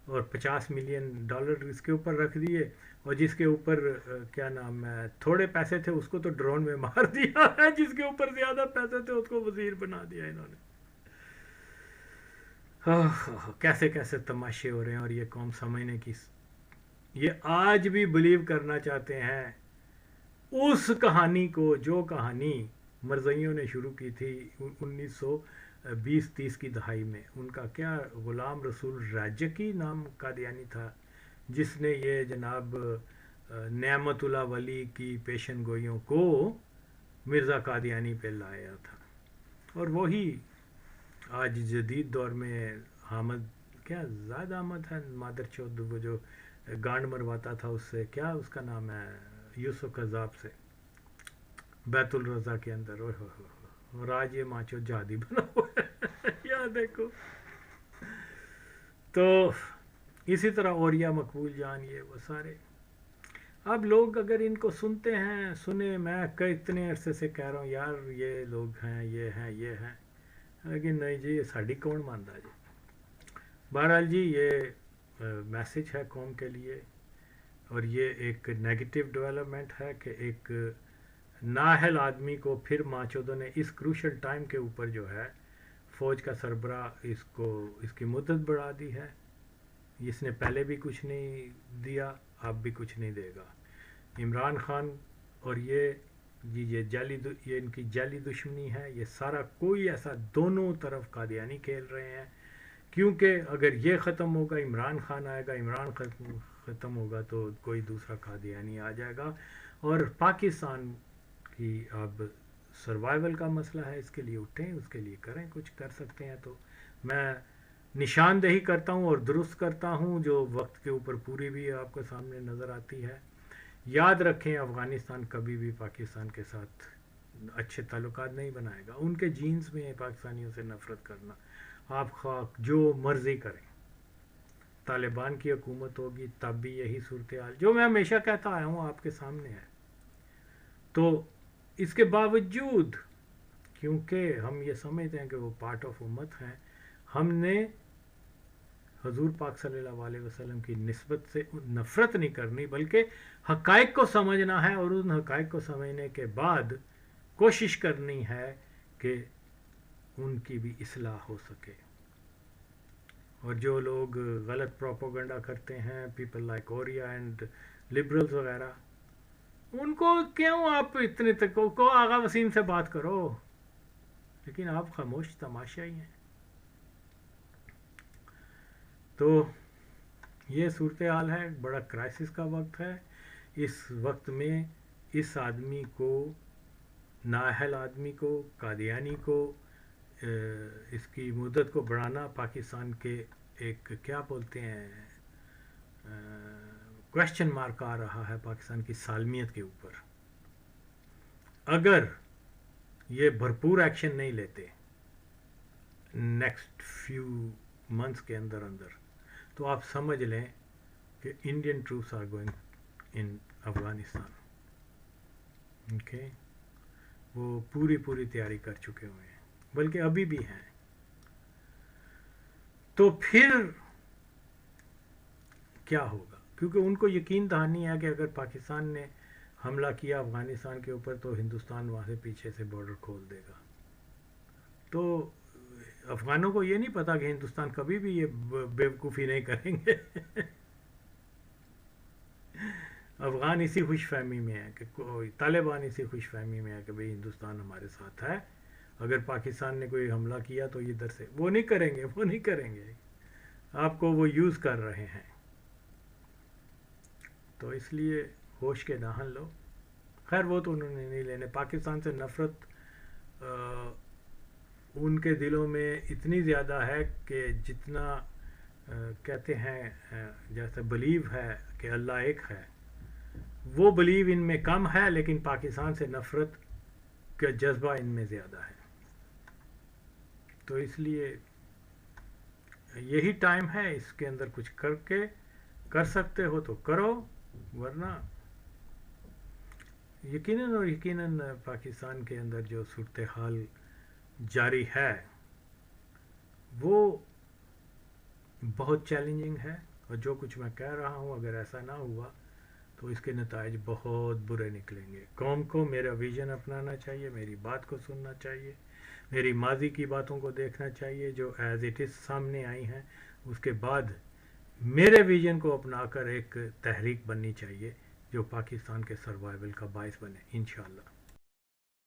اور $50 ملین اس کے اوپر رکھ دیے، اور جس کے اوپر کیا نام ہے تھوڑے پیسے تھے اس کو تو ڈرون میں مار دیا ہے، جس کے اوپر زیادہ پیسے تھے اس کو وزیر بنا دیا انہوں نے. کیسے کیسے تماشے ہو رہے ہیں. اور یہ قوم سمجھنے کی، یہ آج بھی بلیو کرنا چاہتے ہیں اس کہانی کو جو کہانی مرزئیوں نے شروع کی تھی 1920-30 کی دہائی میں. ان کا کیا غلام رسول راجکی نام قادیانی تھا جس نے یہ جناب نعمت اللہ ولی کی پیشن گوئیوں کو مرزا قادیانی پہ لایا تھا. اور وہی آج جدید دور میں حامد کیا زائد احمد ہے مادر چود، وہ جو گانڈ مرواتا تھا اس سے، کیا اس کا نام ہے، یوسف قذاب سے بیت الرضا کے اندر. اور آج یہ ماچو جہادی بنا ہوا ہے. یا دیکھو. تو اسی طرح اوریا مقبول جان یہ وہ سارے. اب لوگ اگر ان کو سنتے ہیں، سنیں، میں اتنے عرصے سے کہہ رہا ہوں یار یہ لوگ ہیں، یہ ہیں، یہ ہیں، لیکن نہیں جی، یہ ساڑی کون مانتا جی. بہرحال جی یہ میسج ہے قوم کے لیے، اور یہ ایک نیگیٹو ڈیولپمنٹ ہے کہ ایک نااہل آدمی کو پھر ماچودوں نے اس کروشل ٹائم کے اوپر جو ہے فوج کا سربراہ اس کی مدت بڑھا دی ہے. اس نے پہلے بھی کچھ نہیں دیا، اب بھی کچھ نہیں دے گا. عمران خان اور یہ ان کی جعلی دشمنی ہے. یہ سارا کوئی ایسا دونوں طرف قادیانی کھیل رہے ہیں، کیونکہ اگر یہ ختم ہوگا عمران خان آئے گا، عمران ختم ہوگا تو کوئی دوسرا قادیانی آ جائے گا. اور پاکستان کی اب سروائیول کا مسئلہ ہے، اس کے لیے اٹھیں، اس کے لیے کریں، کچھ کر سکتے ہیں. تو میں نشاندہی کرتا ہوں اور درست کرتا ہوں جو وقت کے اوپر پوری بھی آپ کے سامنے نظر آتی ہے. یاد رکھیں افغانستان کبھی بھی پاکستان کے ساتھ اچھے تعلقات نہیں بنائے گا. ان کے جینز میں ہے پاکستانیوں سے نفرت کرنا. آپ خواہ جو مرضی کریں، طالبان کی حکومت ہوگی تب بھی یہی صورتحال جو میں ہمیشہ کہتا آیا ہوں آپ کے سامنے ہے. تو اس کے باوجود کیونکہ ہم یہ سمجھتے ہیں کہ وہ پارٹ آف امت ہیں، ہم نے حضور پاک صلی اللہ علیہ وسلم کی نسبت سے نفرت نہیں کرنی، بلکہ حقائق کو سمجھنا ہے، اور ان حقائق کو سمجھنے کے بعد کوشش کرنی ہے کہ ان کی بھی اصلاح ہو سکے. اور جو لوگ غلط پروپیگنڈا کرتے ہیں، people like Oriya and liberals وغیرہ، ان کو کیوں آپ اتنے تک کو آغا وسیم سے بات کرو، لیکن آپ خاموش تماشا ہی ہیں. تو یہ صورتحال ہے، بڑا کرائسس کا وقت ہے. اس وقت میں اس آدمی کو، نااہل آدمی کو، قادیانی کو، اس کی مدت کو بڑھانا پاکستان کے ایک کیا بولتے ہیں کویشچن مارک آ رہا ہے پاکستان کی سالمیت کے اوپر. اگر یہ بھرپور ایکشن نہیں لیتے نیکسٹ فیو منتھس کے اندر اندر، تو آپ سمجھ لیں کہ Indian troops are going in Afghanistan. Okay, وہ پوری تیاری کر چکے ہوئے ہیں، بلکہ ابھی بھی ہیں. تو پھر کیا ہوگا؟ کیونکہ ان کو یقین دہانی ہے کہ اگر پاکستان نے حملہ کیا افغانستان کے اوپر تو ہندوستان وہاں سے پیچھے سے بارڈر کھول دے گا. تو افغانوں کو یہ نہیں پتا کہ ہندوستان کبھی بھی یہ بیوقوفی نہیں کریں گے. افغان اسی خوش فہمی میں ہے کہ طالبان اسی خوش فہمی میں ہے کہ بھئی ہندوستان ہمارے ساتھ ہے، اگر پاکستان نے کوئی حملہ کیا تو ادھر سے وہ نہیں کریں گے، آپ کو وہ یوز کر رہے ہیں. تو اس لیے ہوش کے دہن لو. خیر وہ تو انہوں نے نہیں لینے. پاکستان سے نفرت ان کے دلوں میں اتنی زیادہ ہے کہ جتنا کہتے ہیں جیسے بلیو ہے کہ اللہ ایک ہے، وہ بلیو ان میں کم ہے، لیکن پاکستان سے نفرت کا جذبہ ان میں زیادہ ہے. تو اس لیے یہی ٹائم ہے، اس کے اندر کچھ کر سکتے ہو تو کرو، ورنہ یقیناً پاکستان کے اندر جو صورتحال جاری ہے وہ بہت چیلنجنگ ہے، اور جو کچھ میں کہہ رہا ہوں اگر ایسا نہ ہوا تو اس کے نتائج بہت برے نکلیں گے. قوم کو میرا ویژن اپنانا چاہیے، میری بات کو سننا چاہیے، میری ماضی کی باتوں کو دیکھنا چاہیے جو ایز اٹ از سامنے آئی ہیں، اس کے بعد میرے ویژن کو اپنا کر ایک تحریک بننی چاہیے جو پاکستان کے سروائیول کا باعث بنے انشاءاللہ.